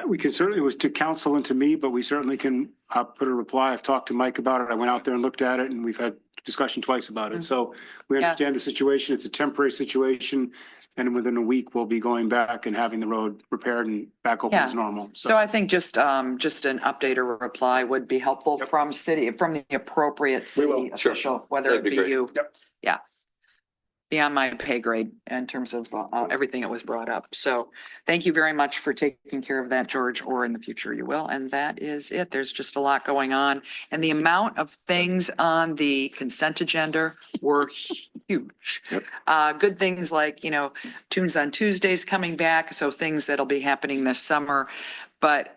We can certainly, it was to council and to me, but we certainly can put a reply. I've talked to Mike about it. I went out there and looked at it and we've had discussion twice about it. So we Yeah. understand the situation. It's a temporary situation. And within a week, we'll be going back and having the road repaired and back open Yeah. as normal. So I think just an update or reply would be helpful Yep. from the appropriate We will, city sure. official, whether That'd it be be great. you. Yep. Yeah. Beyond my pay grade in terms of everything that was brought up. So thank you very much for taking care of that, George, or in the future you will. And that is it. There's just a lot going on. And the amount of things on the consent agenda were huge. Yep. Good things like, Tunes on Tuesdays coming back, so things that'll be happening this summer. But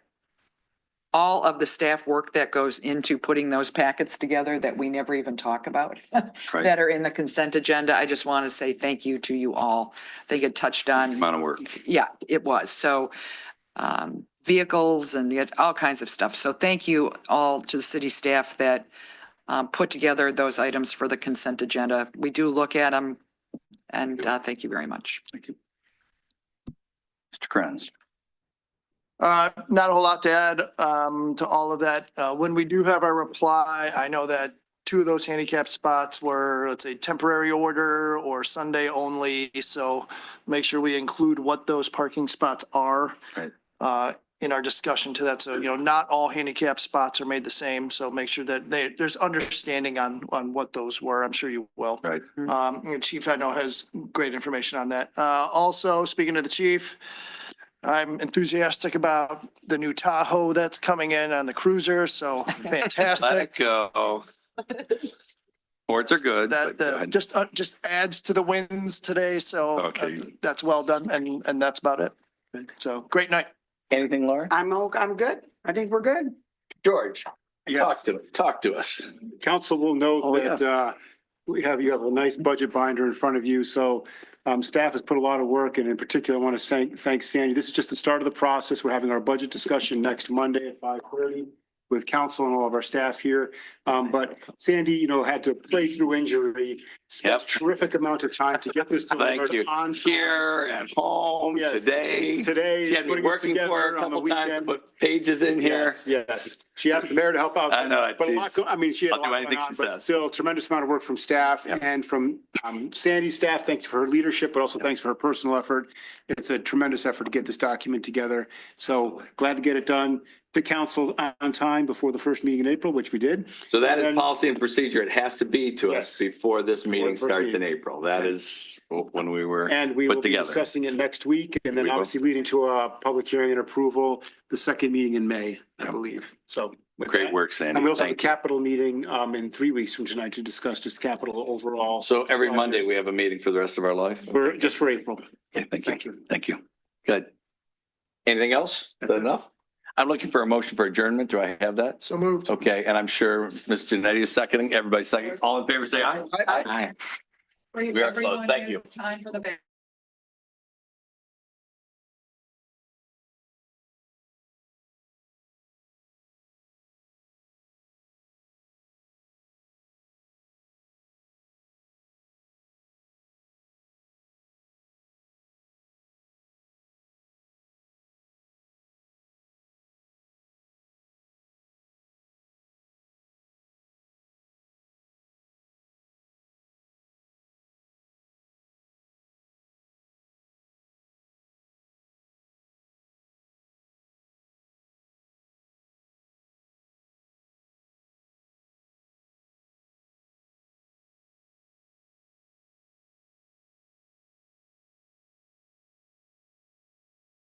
all of the staff work that goes into putting those packets together that we never even talk about Right. that are in the consent agenda. I just want to say thank you to you all. I think it touched on, Amount of work. yeah, it was. So vehicles and it's all kinds of stuff. So thank you all to the city staff that put together those items for the consent agenda. We do look at them and thank you very much. Thank you. Mr. Kranz. Not a whole lot to add to all of that. When we do have our reply, I know that two of those handicap spots were, let's say, temporary order or Sunday only. So make sure we include what those parking spots are Right. In our discussion to that. So, not all handicap spots are made the same. So make sure that there's understanding on what those were. I'm sure you will. Right. And Chief, I know, has great information on that. Also, speaking to the chief, I'm enthusiastic about the new Tahoe that's coming in on the cruiser, so Let it fantastic. go. Sports are good. but go That ahead. just adds to the wins today, so Okay. that's well done, and that's about it. So, great night. Anything, Laura? I'm good. I think we're good. George, Yes. talk to us. Council will note Oh, yeah. that you have a nice budget binder in front of you. So staff has put a lot of work, and in particular, I want to thank Sandy. This is just the start of the process. We're having our budget discussion next Monday at 5:30 with council and all of our staff here. But Sandy, had to play through injury, spent a terrific amount of time to get this Thank delivered you. on Here, at home, Yes. today. today. She had me putting it working for her together a on the couple times, weekend. put pages in here. Yes, yes. She asked the mayor to help out. I know it, But a lot, geez. I mean, she had a I'll do lot anything going on, she but says. still tremendous amount of work from staff Yep. and from Sandy's staff. Thanks for her leadership, but also thanks for her personal effort. It's a tremendous effort to get this document together. So glad to get it done to council on time before the first meeting in April, which we did. So that is And- policy and procedure. It has to be to us Yes. before this meeting first starts in meeting. April. That is when we were And we put will be together. discussing it next week, and then We will. obviously leading to a public hearing and approval, the second meeting in May, I Yep. believe. So. with Great that- work, Sandy. And we also have a Thank you. capital meeting in 3 weeks from tonight to discuss just capital overall. So every Monday, we have a meeting for the rest of our life? Just for April. Okay, thank Thank you. you. Thank you. Good. Anything else? Is that enough? I'm looking for a motion for adjournment. Do I have that? So moved. Okay, and I'm sure Ms. Janetti is seconding. Everybody second. All in favor, say aye. Aye. We are closed. Thank you. Time for the